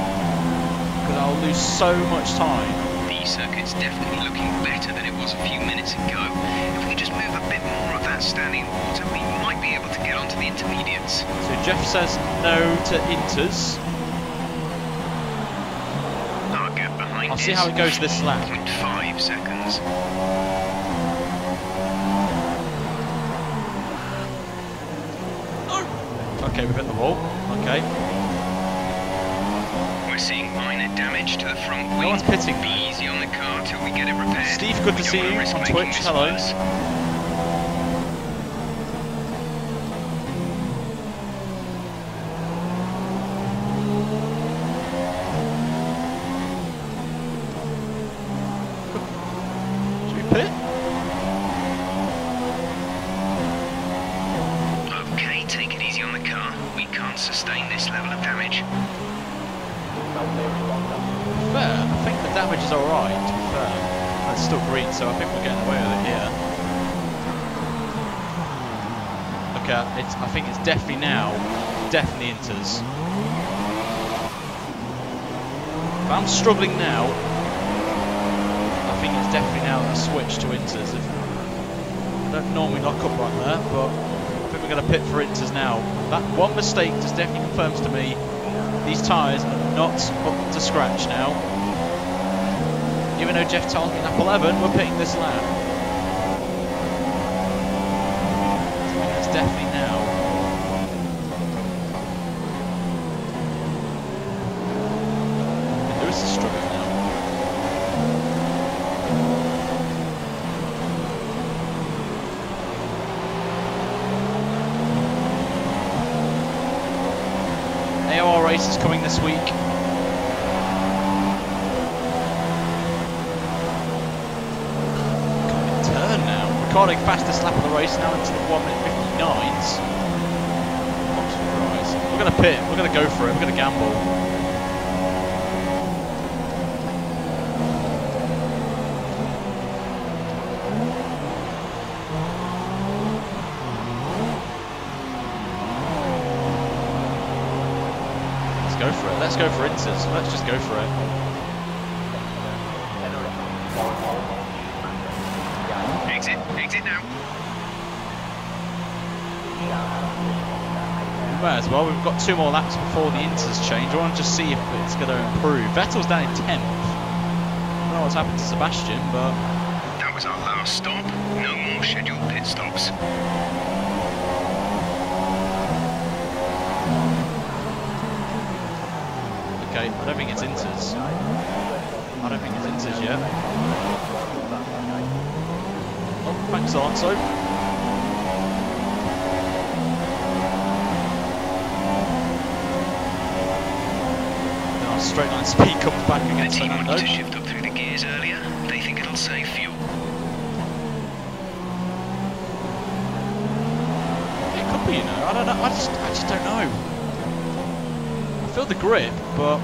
Speaker 1: because I'll lose so much time.
Speaker 3: The circuit's definitely looking better than it was a few minutes ago. If we just move a bit more of that standing water, we might be able to get onto the intermediates.
Speaker 1: So Jeff says no to inters.
Speaker 3: Our gap behind
Speaker 1: I'll see how it goes this lap.
Speaker 3: 4.5 seconds.
Speaker 1: Okay, we've hit the wall. Okay.
Speaker 3: We're seeing minor damage to the front wing.
Speaker 1: No one's pitting.
Speaker 3: Be easy on the car till we get it repaired.
Speaker 1: Steve, good to see you on Twitch. Hello.
Speaker 3: sustain this level of damage.
Speaker 1: Fair. I think the damage is alright, to be fair. It's still green, so I think we're getting away with it here. Okay, I think it's definitely now. Definitely Inters. If I'm struggling now, I think it's definitely now a switch to Inters. I don't normally lock up right there, but I think we're going to pit for Inters now. That one mistake just definitely confirms to me these tyres are not up to scratch now. Even though Jeff tells me lap 11, we're pitting this lap. I think it's definitely now. And Lewis is struggling now. AOR race is coming this week. Turn now. Recording fastest lap of the race now into the 1:59s. We're going to pit. We're going to go for it. We're going to gamble. Go for it. Let's go for Inters. Let's just go for it.
Speaker 3: Exit now.
Speaker 1: We may as well. We've got 2 more laps before the Inters change. I want to just see if it's going to improve. Vettel's down in 10th. I don't know what's happened to Sebastian, but...
Speaker 3: That was our last stop. No more scheduled pit stops.
Speaker 1: Okay, I don't think it's Inters. I don't think it's Inters yet. Oh, thanks Alonso. Then our straight line speed comes back against
Speaker 3: The team
Speaker 1: Fernando.
Speaker 3: wanted to shift up through the gears earlier. They think it'll save fuel.
Speaker 1: It could be, you know. I don't know. I just don't know. I feel the grip, but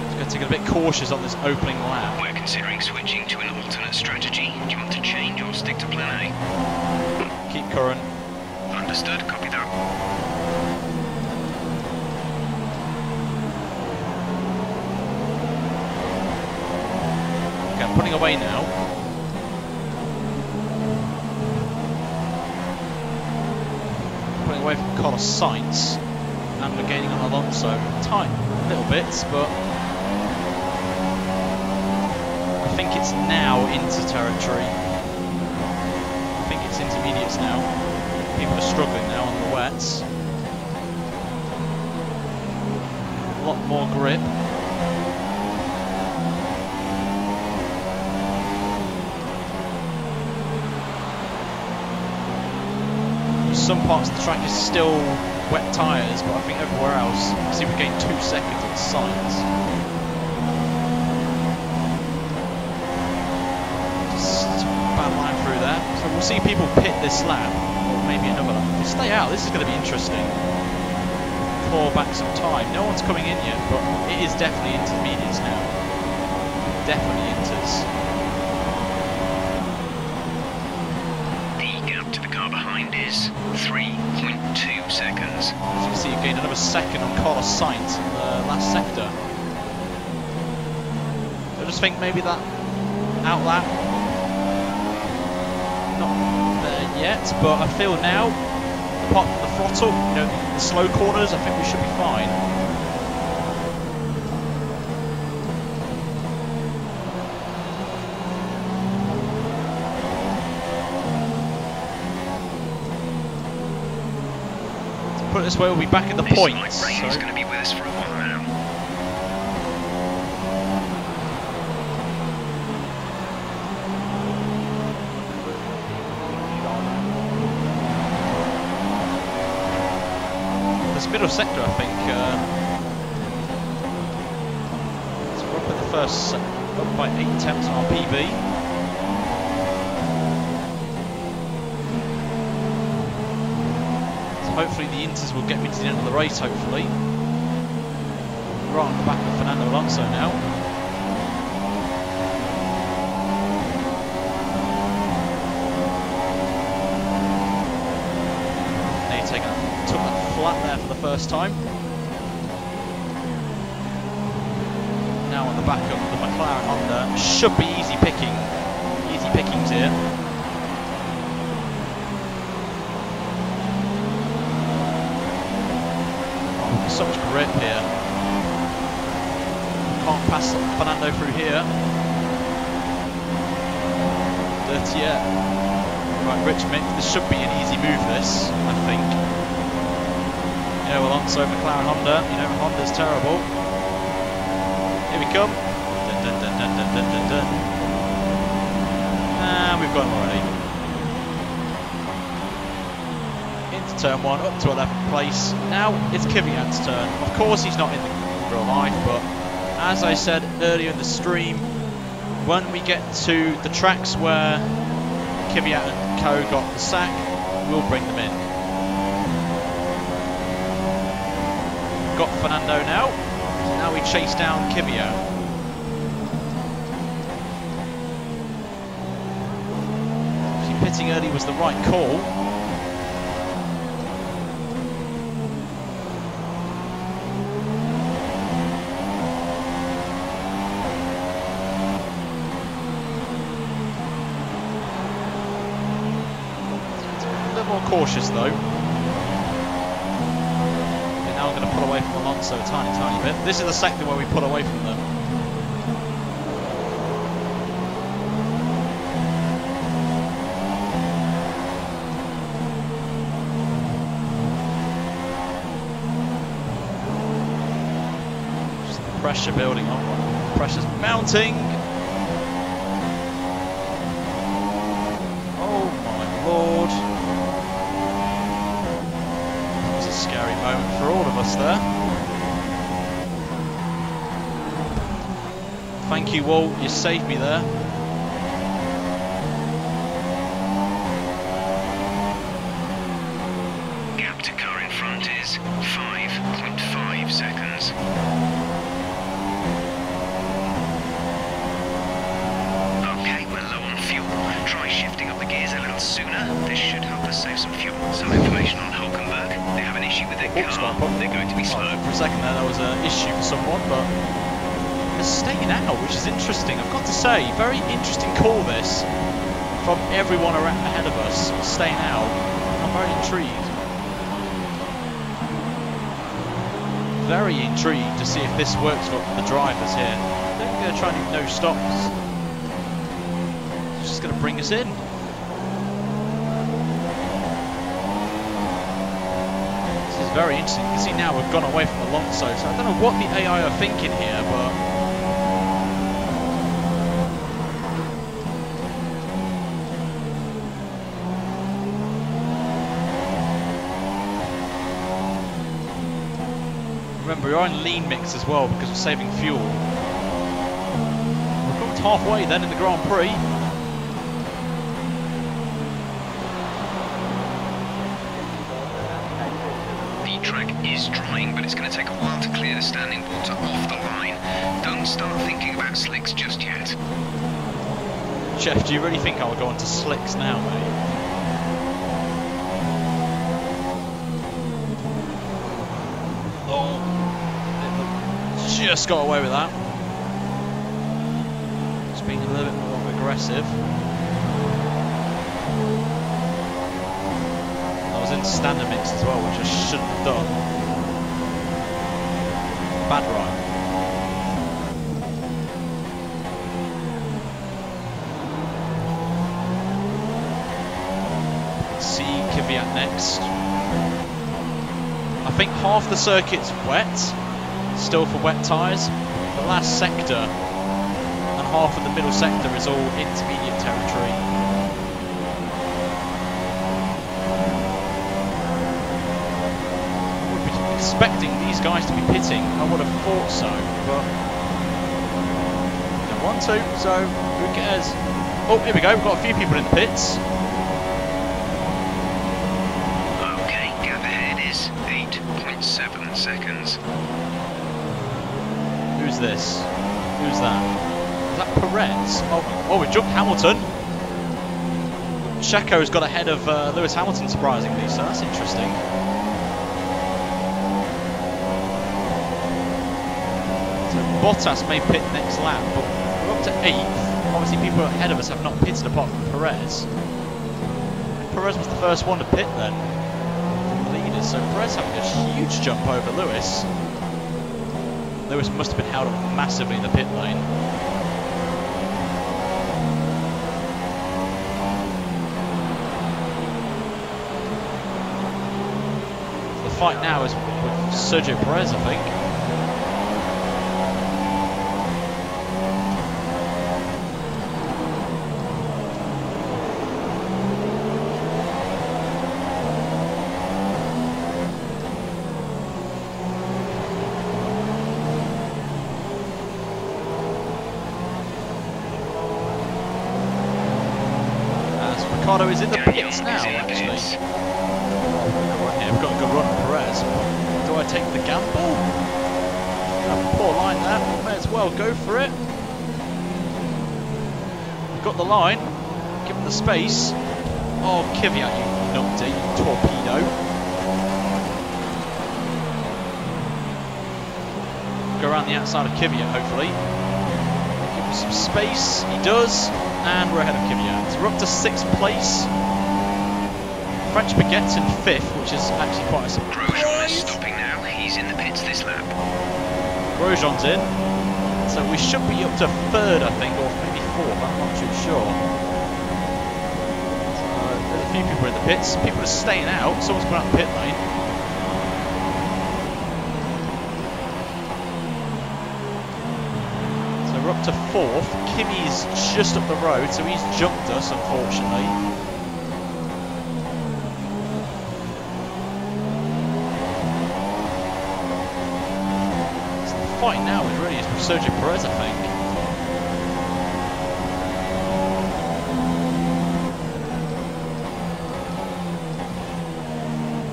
Speaker 1: just going to get a bit cautious on this opening lap.
Speaker 3: We're considering switching to an alternate strategy. Do you want to change or stick to plan A?
Speaker 1: Keep current.
Speaker 3: Understood, copy that.
Speaker 1: Okay, I'm putting away now. Putting away from Carlos Sainz, and we're gaining on Alonso. Tight little bits, but I think it's now into territory. I think it's intermediates now. People are struggling now on the wets. A lot more grip. Some parts of the track is still wet tyres, but I think everywhere else, I see we gained 2 seconds on Sainz. Just a bad line through there. So we'll see people pit this lap, or maybe another lap. If they stay out, this is going to be interesting. Claw back some time. No one's coming in yet, but it is definitely intermediates now. Definitely Inters.
Speaker 3: Behind is 3.2 seconds.
Speaker 1: As you can see, you gained another second on Carlos Sainz in the last sector. I just think maybe that outlap not there yet, but I feel now, apart from the throttle, you know, the slow corners, I think we should be fine. Put it this way, we'll be back in the points.
Speaker 3: Rain is going to be with us for a while now.
Speaker 1: This middle sector, I think. So we're up at the first, up by 8 tenths on our PB. hopefully the Inters will get me to the end of the race, hopefully. Right on the back of Fernando Alonso now. Took that flat there for the first time. Now on the back of the McLaren Honda, should be easy pickings here. Oh, so much grip here. Can't pass Fernando through here. Dirty yet. Right, Rich Mick, this should be an easy move, this, I think. You know, Alonso, McLaren Honda, you know, Honda's terrible. Here we come. Dun, dun, dun, dun, dun, dun, dun, dun. And we've got him already. Into turn 1, up to 11th place. Now it's Kvyat's turn. Of course he's not in the real life, but as I said earlier in the stream, when we get to the tracks where Kvyat and co got the sack, we'll bring them in. Got Fernando now. So now we chase down Kvyat. Pitting early was the right call. A little more cautious though. Now I'm going to pull away from Alonso a tiny bit. This is the sector where we pull away from them. Just the pressure building up. Pressure's mounting. Oh my lord. Scary moment for all of us there. Thank you, Walt, you saved me there.
Speaker 3: Gap to car in front is 5.5 seconds. Okay, we're low on fuel. Try shifting up the gears a little sooner. This should help us save some fuel. Some information on Hulkenberg. They have an issue with their car. They're going to be slow.
Speaker 1: For a second there was an issue for someone, but they're staying out, which is interesting. I've got to say, very interesting call this from everyone ahead of us, staying out. I'm very intrigued. Very intrigued to see if this works for the drivers here. I think they're trying to do no stops. It's just going to bring us in. Very interesting. You can see now we've gone away from Alonso, so I don't know what the AI are thinking here, but remember we are in lean mix as well because we're saving fuel. We're almost halfway then in the Grand Prix.
Speaker 3: Is drying, but it's going to take a while to clear the standing water off the line. Don't start thinking about slicks just yet.
Speaker 1: Jeff, do you really think I'll go on to slicks now, mate? Oh! Just got away with that. Just being a little bit more aggressive. I was in standard mix as well, which I shouldn't have done. Bad ride. See Kvyat next. I think half the circuit's wet, still for wet tyres. The last sector and half of the middle sector is all intermediate territory. Expecting these guys to be pitting, I would have thought so, but don't want to, so who cares? Oh, here we go, we've got a few people in the pits.
Speaker 3: Okay, gap ahead
Speaker 1: this? Who's that? Is that Perez? Oh, we jumped Hamilton. Checo's got ahead of Lewis Hamilton, surprisingly, so that's interesting. So Bottas may pit next lap, but we're up to 8th. Obviously, people ahead of us have not pitted apart from Perez. Perez was the first one to pit then, from the leaders, so Perez having a huge jump over Lewis. Lewis must have been held up massively in the pit lane. The fight now is with Sergio Perez, I think. Ricciardo is in the pits now, actually. Yeah, we've got a good run on Perez. Do I take the gamble? Poor line there. May as well go for it. We've got the line. Give him the space. Oh, Kvyat, you numpty, you torpedo. Go around the outside of Kvyat, hopefully. Give him some space. He does. And we're ahead of Kvyat. So we're up to 6th place. French Baguette's in 5th, which is actually quite a surprise.
Speaker 3: Grosjean is stopping now. He's in the pits this lap.
Speaker 1: Grosjean's in. So we should be up to 3rd, I think, or maybe 4th. I'm not too sure. So there's a few people in the pits. People are staying out. Someone's going out the pit lane. We're up to 4th. Kimi's just up the road, so he's jumped us, unfortunately. So the fight now is really with Sergio Perez, I think.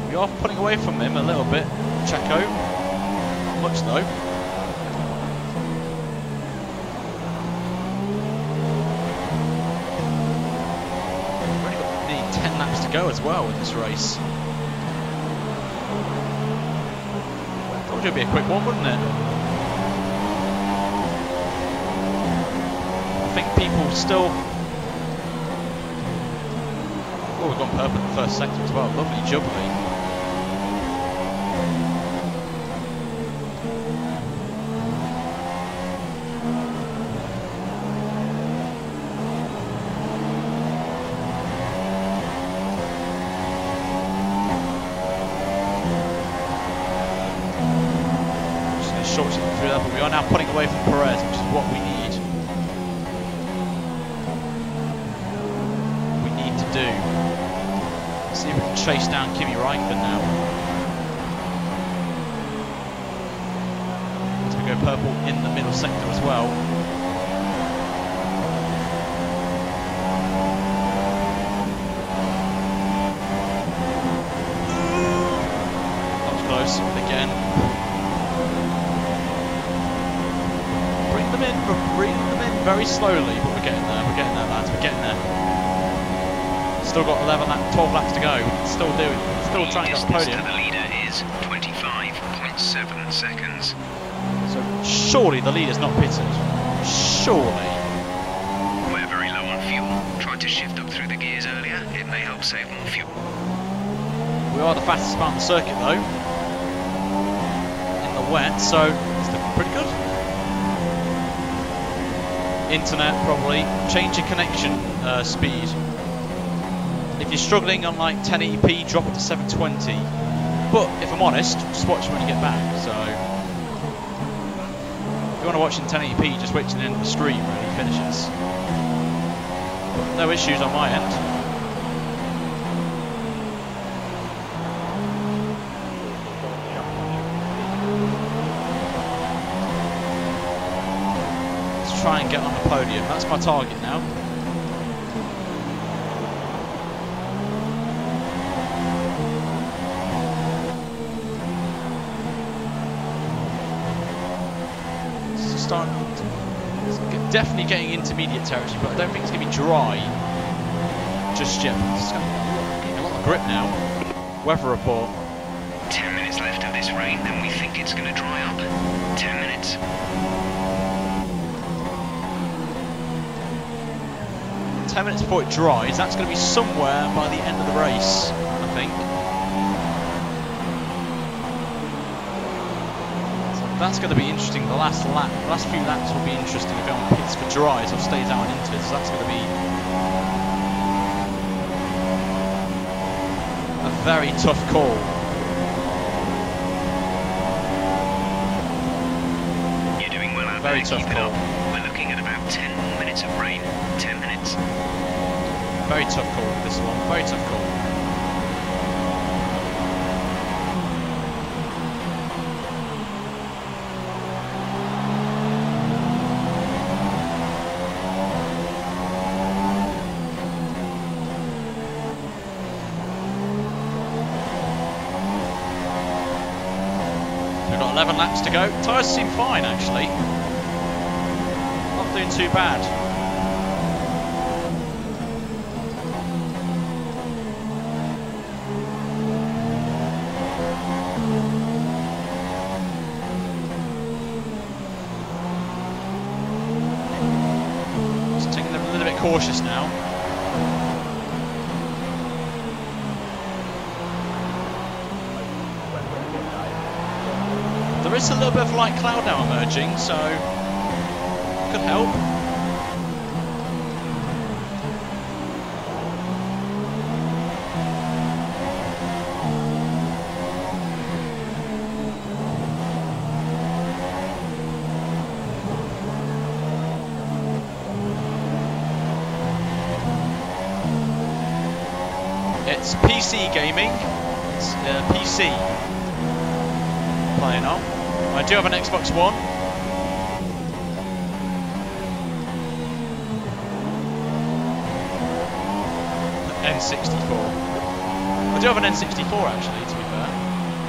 Speaker 1: We are pulling away from him a little bit, Checo. Not much though. Go as well in this race. Told you it'd be a quick one, wouldn't it? I think people still. Oh, we've gone purple in the first sector as well. Lovely jubbly. But we are now pulling away from Perez, which is what we need. We need to do. Let's see if we can chase down Kimi Räikkönen now. So we go purple in the middle sector as well. That was close again. Bring them in very slowly, but we're getting there, lads, we're getting there. Still got 12 laps to go, still trying to get the podium.
Speaker 3: The leader is 25.7 seconds.
Speaker 1: So surely the leader's not pitted, surely.
Speaker 3: We're very low on fuel. Tried to shift up through the gears earlier, it may help save more fuel.
Speaker 1: We are the fastest car on the circuit though, in the wet, so it's looking pretty good. Internet probably. Change your connection speed. If you're struggling on like 1080p, drop it to 720. But if I'm honest, just watch when you get back. So if you want to watch in 1080p, just wait till the end of the stream when he finishes. But no issues on my end. Try and get on the podium. That's my target now. It's just starting. It's definitely getting intermediate territory, but I don't think it's going to be dry just yet. It's getting a lot of grip now. Weather report.
Speaker 3: 10 minutes left of this rain, then we think it's going to dry up. 10 minutes.
Speaker 1: 10 minutes before it dries. That's going to be somewhere by the end of the race, I think. That's going to be interesting. The last few laps will be interesting if anyone pits for dries or stays out and into it. So that's going to be a very tough call.
Speaker 3: You're doing well out
Speaker 1: Very
Speaker 3: there.
Speaker 1: tough
Speaker 3: Keep it
Speaker 1: call.
Speaker 3: up. We're looking at about 10 more minutes of rain. 10 minutes.
Speaker 1: Very tough call, this one. Very tough call. We've got 11 laps to go. Tyres seem fine, actually. Not doing too bad. Just taking them a little bit cautious now. There is a little bit of light cloud now emerging, so could help. It's PC gaming. It's PC playing on. I do have an Xbox One. N64. I do have an N64 actually, to be fair.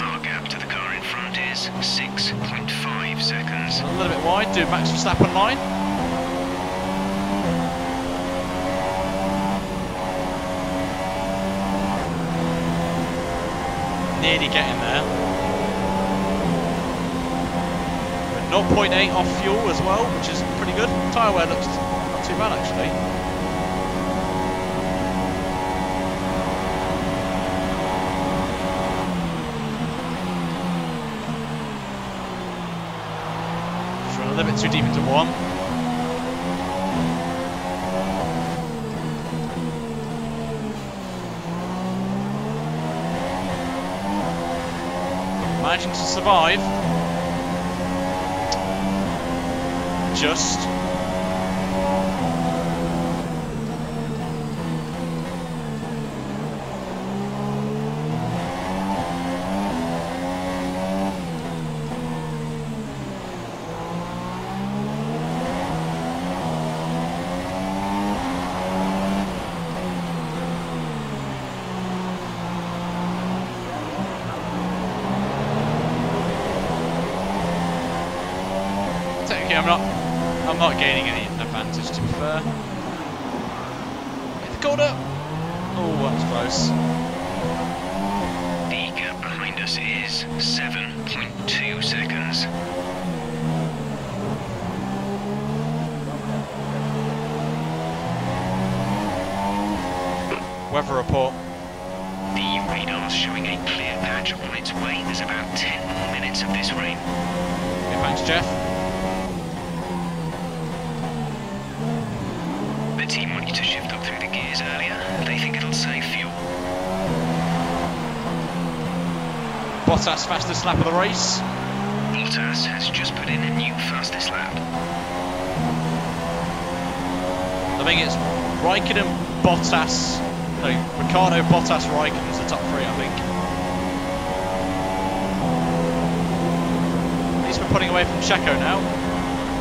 Speaker 3: Our gap to the car in front is 6.5 seconds.
Speaker 1: A little bit wide, do Max Verstappen line. Nearly getting there. 0.8 off fuel as well, which is pretty good. Tyre wear looks not too bad actually. Just run a little bit too deep into one. Managing to survive. Just. Technically, I'm not gaining any advantage, to be fair. Hit the corner. Oh, that was close.
Speaker 3: The gap behind us is 7.2 seconds.
Speaker 1: Weather report.
Speaker 3: The radar's showing a clear patch on its way. There's about 10 more minutes of this rain.
Speaker 1: Okay, thanks, Jeff.
Speaker 3: The team want you to shift up through the gears earlier. They think it'll save fuel.
Speaker 1: Bottas fastest lap of the race.
Speaker 3: Bottas has just put in a new fastest lap.
Speaker 1: I think it's Raikkonen, Bottas, no, Ricciardo, Bottas, Raikkonen is the top three, I think. At least we're putting away from Checo now.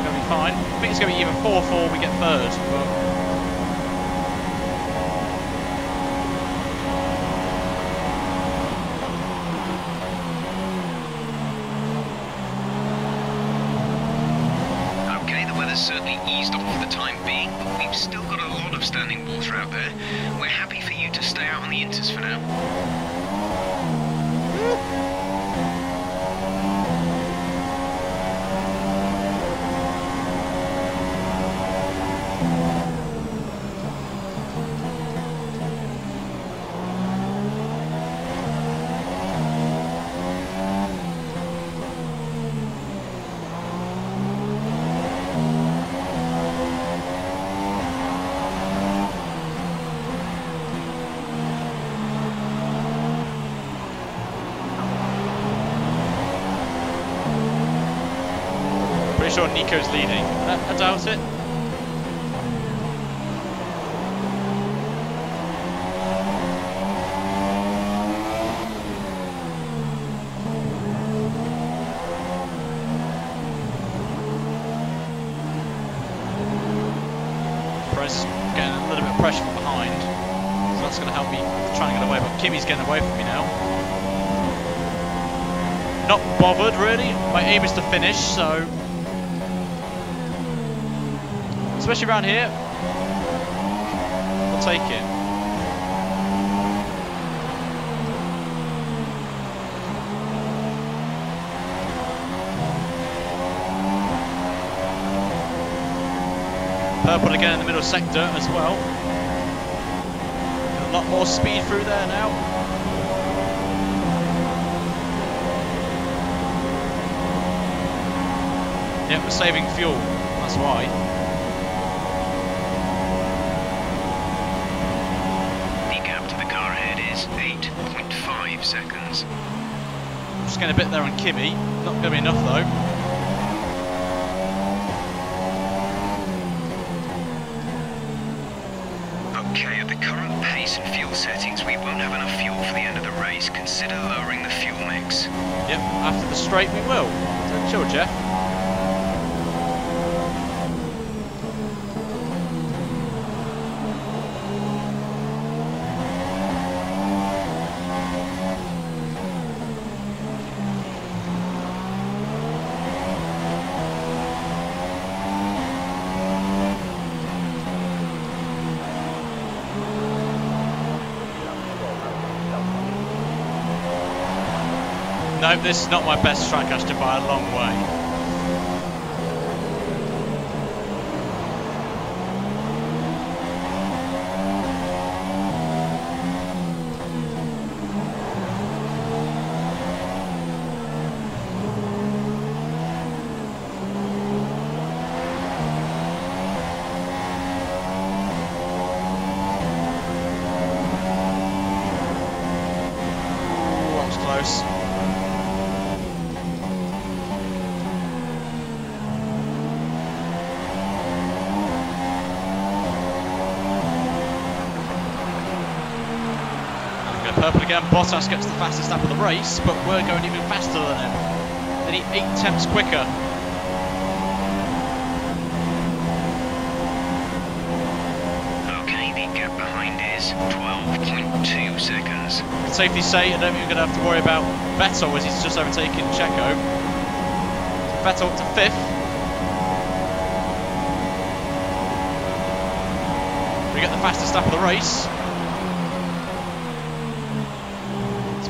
Speaker 1: Going to be fine. I think it's going to be even 4-4 we get third. But
Speaker 3: You've still got a lot of standing water out there. We're happy for you to stay out on the inters for now.
Speaker 1: Pretty sure Nico's leading. I doubt it. Perez getting a little bit of pressure from behind, so that's going to help me trying to get away, but Kimi's getting away from me now. Not bothered really, my aim is to finish, so especially around here, we'll take it. Purple again in the middle sector as well. Got a lot more speed through there now. Yep, we're saving fuel, that's why.
Speaker 3: The gap to the car ahead is 8.5 seconds.
Speaker 1: Just getting a bit there on Kimi, not going to be enough though.
Speaker 3: Okay, at the current pace and fuel settings, we won't have enough fuel for the end of the race. Consider lowering the fuel mix.
Speaker 1: Yep, after the straight we will. So chill, Jeff. No, this is not my best track, Ashton, by a long way. Ooh, that was close. Purple again, Bottas gets the fastest lap of the race, but we're going even faster than him. Nearly 8 tenths quicker.
Speaker 3: Okay, the gap behind is 12.2 seconds.
Speaker 1: I can safely say I don't think we're going to have to worry about Vettel as he's just overtaken Checo. Vettel up to 5th. We get the fastest lap of the race.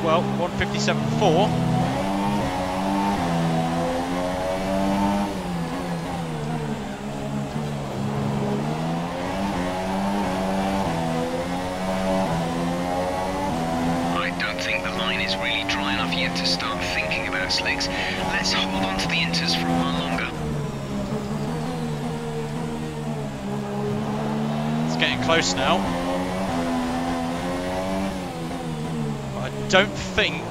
Speaker 1: Well, 1:57.4.
Speaker 3: I don't think the line is really dry enough yet to start thinking about slicks. Let's hold on to the inters for a while longer.
Speaker 1: It's getting close now. I don't think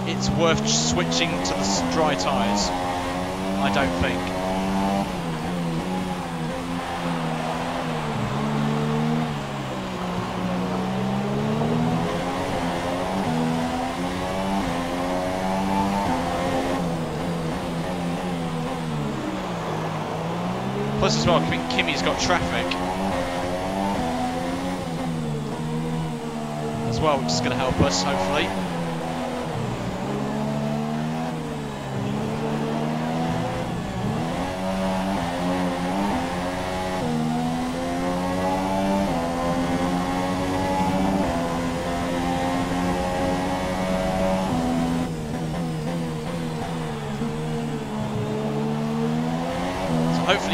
Speaker 1: it's worth switching to the dry tyres. I don't think. Plus as well, I think Kimi's got traffic as well, which is going to help us, hopefully.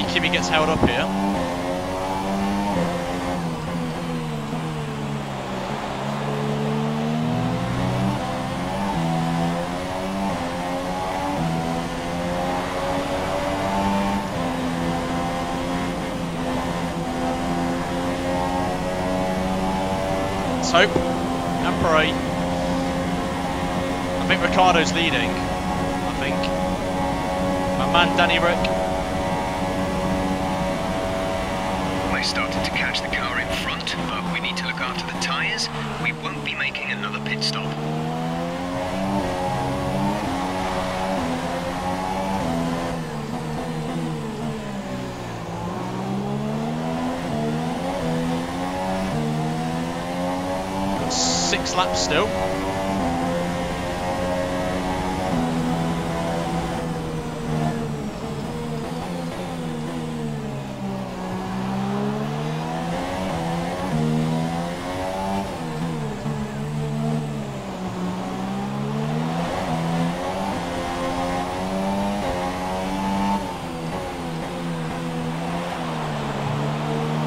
Speaker 1: Hopefully Kimi gets held up here. Let's hope and pray. I think Ricciardo's leading. I think. My man Danny Rick.
Speaker 3: They started to catch the car in front, but we need to look after the tyres. We won't be making another pit stop.
Speaker 1: Got 6 laps still.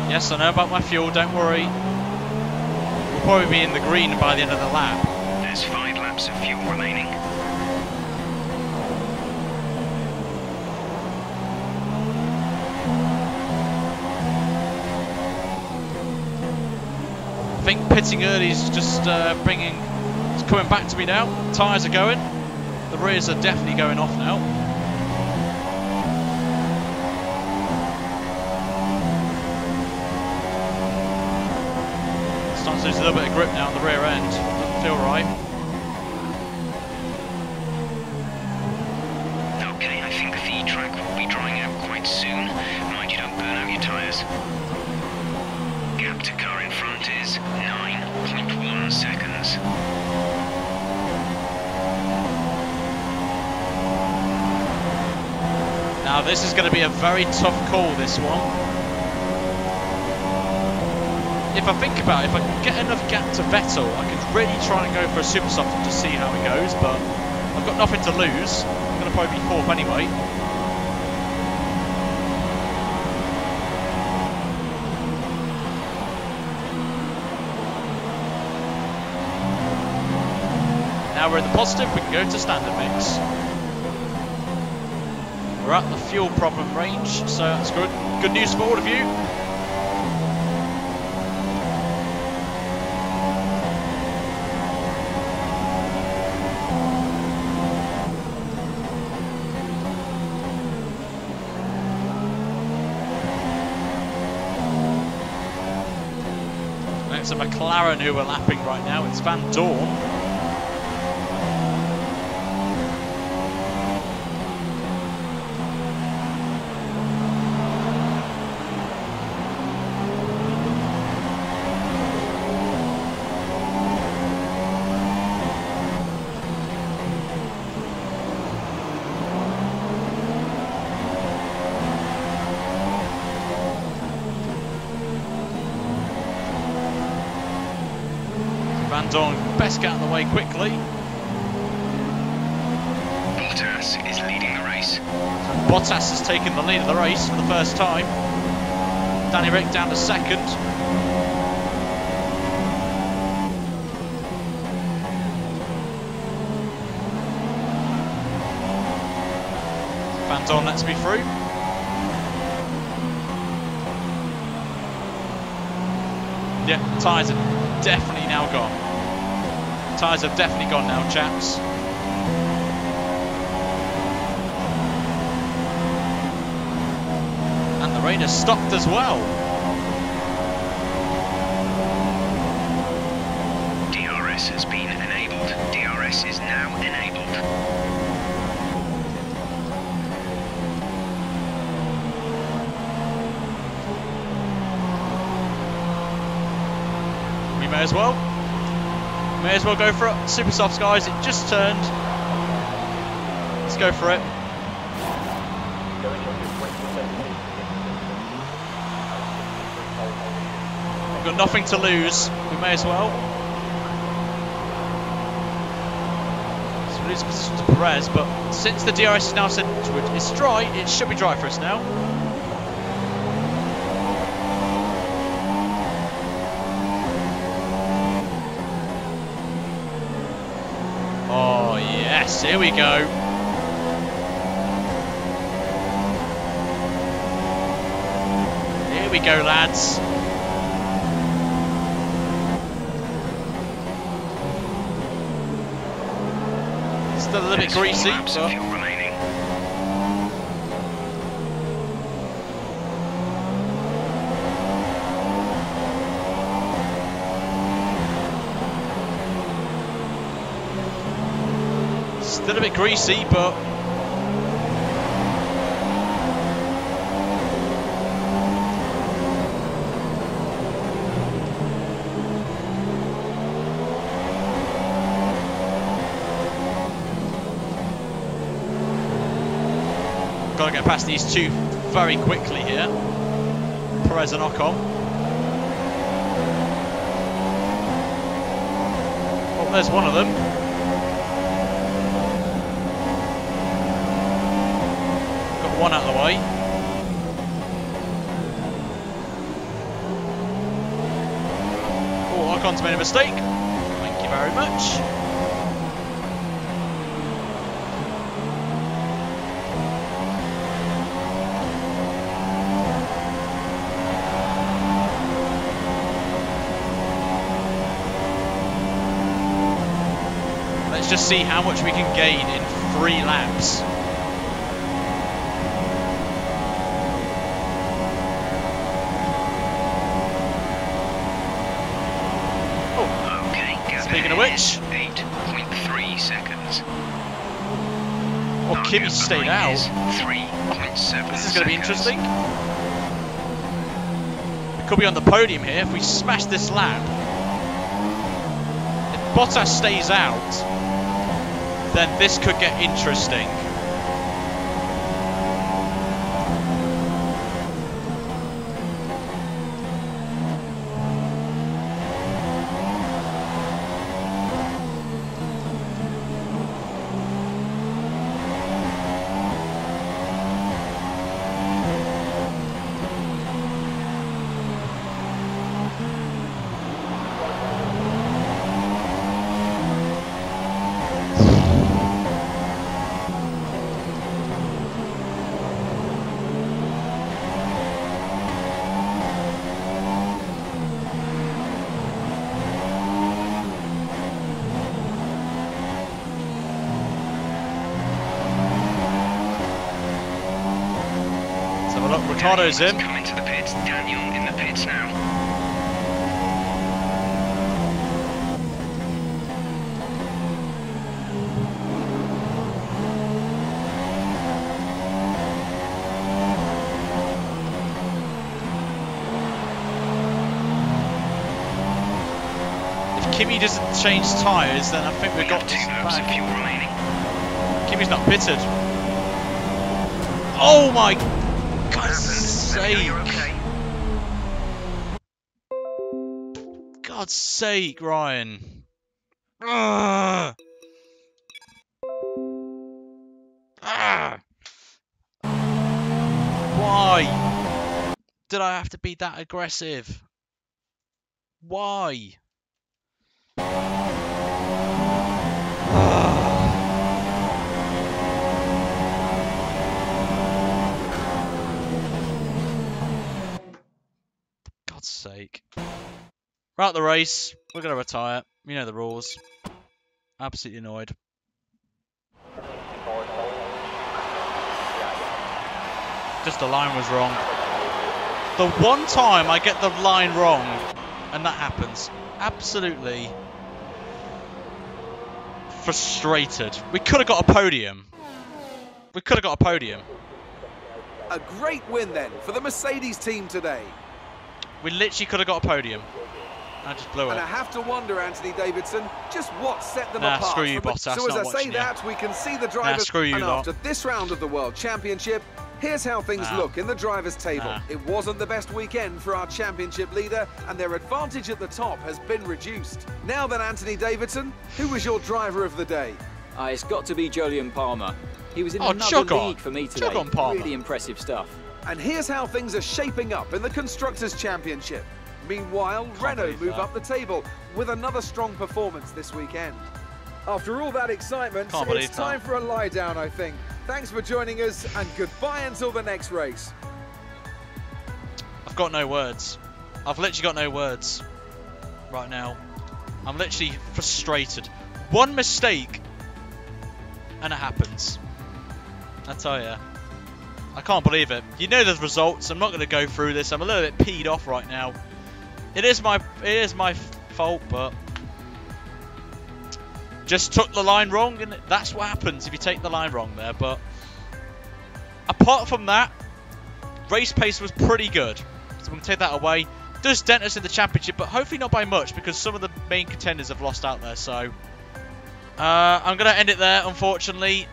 Speaker 1: Yes, I know about my fuel, don't worry. We'll probably be in the green by the end of the lap.
Speaker 3: There's 5 laps of fuel remaining.
Speaker 1: I think pitting early is just it's coming back to me now. Tyres are going. The rears are definitely going off now. Starting to lose a little bit of grip now on the rear end. Doesn't feel right.
Speaker 3: Okay, I think the track will be drying out quite soon. Mind you don't burn out your tyres. Gap to car in front is 9.1 seconds.
Speaker 1: Now this is going to be a very tough call, this one. If I think about it, if I can get enough gap to Vettel, I could really try and go for a super soft and just see how it goes, but I've got nothing to lose. I'm going to probably be 4th anyway. Now we're in the positive, we can go to standard mix. We're at the fuel problem range, so that's good. Good news for all of you. It's a McLaren who are lapping right now. It's Van Dorn. Van Dorn best get out of the way quickly.
Speaker 3: Bottas is leading the race.
Speaker 1: Bottas has taken the lead of the race for the first time. Danny Rick down to 2nd. Van Dorn lets me through. Yeah, tyres are definitely now gone. Tyres have definitely gone now, chaps. And the rain has stopped as well.
Speaker 3: DRS has been enabled. DRS is now enabled.
Speaker 1: We may as well. May as well go for it. Super softs, guys. It just turned. Let's go for it. We've got nothing to lose. We may as well. So we lose position to Perez, but since the DRS is now set to it's dry, it should be dry for us now. Here we go. Here we go, lads. Still a little bit greasy, but still a bit greasy, but got to get past these two very quickly here. Perez and Ocon. Oh, there's one of them. Got one out of the way. Oh, Ocon's made a mistake. Thank you very much. Let's just see how much we can gain in 3 laps.
Speaker 3: Oh, okay.
Speaker 1: Speaking of which,
Speaker 3: 8.3 seconds.
Speaker 1: Oh, Kimi stayed out.
Speaker 3: 3.7.
Speaker 1: This is going to be interesting. We could be on the podium here if we smash this lap. If Bottas stays out, then this could get interesting. Ricciardo's in.
Speaker 3: Coming to the pits. Daniel in the pits now.
Speaker 1: If Kimi doesn't change tyres, then I think we've got
Speaker 3: 2 laps of fuel remaining.
Speaker 1: Kimi's not pitted. Oh my God's sake!
Speaker 3: Okay.
Speaker 1: God's sake, Ryan! Ugh. Ah. Why did I have to be that aggressive? Why? God's sake. We're out the race. We're going to retire. You know the rules. Absolutely annoyed. Just the line was wrong. The one time I get the line wrong, and that happens. Absolutely frustrated. We could have got a podium. We could have got a podium.
Speaker 2: A great win then for the Mercedes team today.
Speaker 1: We literally could have got a podium. I just blew it.
Speaker 2: And I have to wonder, Anthony Davidson, just what set them
Speaker 1: Nah,
Speaker 2: apart.
Speaker 1: screw you, Bottas.
Speaker 2: So as
Speaker 1: Not
Speaker 2: I say
Speaker 1: watching
Speaker 2: that, we can see the drivers.
Speaker 1: screw you
Speaker 2: and
Speaker 1: lot.
Speaker 2: after this round of the World Championship, here's how things look in the drivers' table.
Speaker 1: Nah.
Speaker 2: It wasn't the best weekend for our championship leader, and their advantage at the top has been reduced. Now then, Anthony Davidson, who was your driver of the day?
Speaker 4: It's got to be Julian Palmer. He was in
Speaker 1: Oh,
Speaker 4: another
Speaker 1: jog on.
Speaker 4: league for me today.
Speaker 1: Jog on, Palmer.
Speaker 4: Really impressive stuff.
Speaker 2: And here's how things are shaping up in the Constructors' Championship. Meanwhile, Renault
Speaker 1: believe
Speaker 2: move
Speaker 1: that.
Speaker 2: up the table with another strong performance this weekend. After all that excitement,
Speaker 1: Can't believe
Speaker 2: it's time for a lie down, I think. Thanks for joining us, and goodbye until the next race.
Speaker 1: I've got no words. I've literally got no words right now. I'm literally frustrated. One mistake and it happens. I tell ya. I can't believe it. You know the results. I'm not going to go through this. I'm a little bit peed off right now. It is my fault, but just took the line wrong, and that's what happens if you take the line wrong there. But apart from that, race pace was pretty good. So we'll take that away. Does dent us in the championship, but hopefully not by much, because some of the main contenders have lost out there. So I'm going to end it there, unfortunately.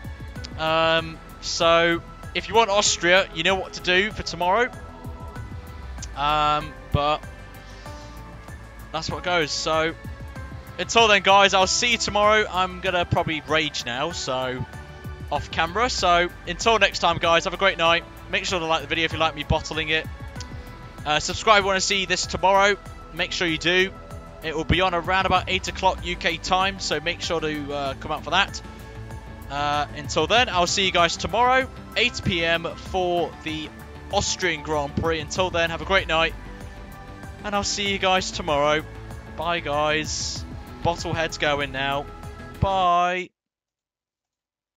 Speaker 1: So if you want Austria, you know what to do for tomorrow. But that's what goes. So until then, guys, I'll see you tomorrow. I'm going to probably rage now, so off camera. So until next time, guys, have a great night. Make sure to like the video if you like me bottling it. Subscribe if you want to see this tomorrow. Make sure you do. It will be on around about 8 o'clock UK time, so make sure to come out for that. Until then, I'll see you guys tomorrow, 8 PM for the Austrian Grand Prix. Until then, have a great night, and I'll see you guys tomorrow. Bye, guys. Bottlehead's going now. Bye.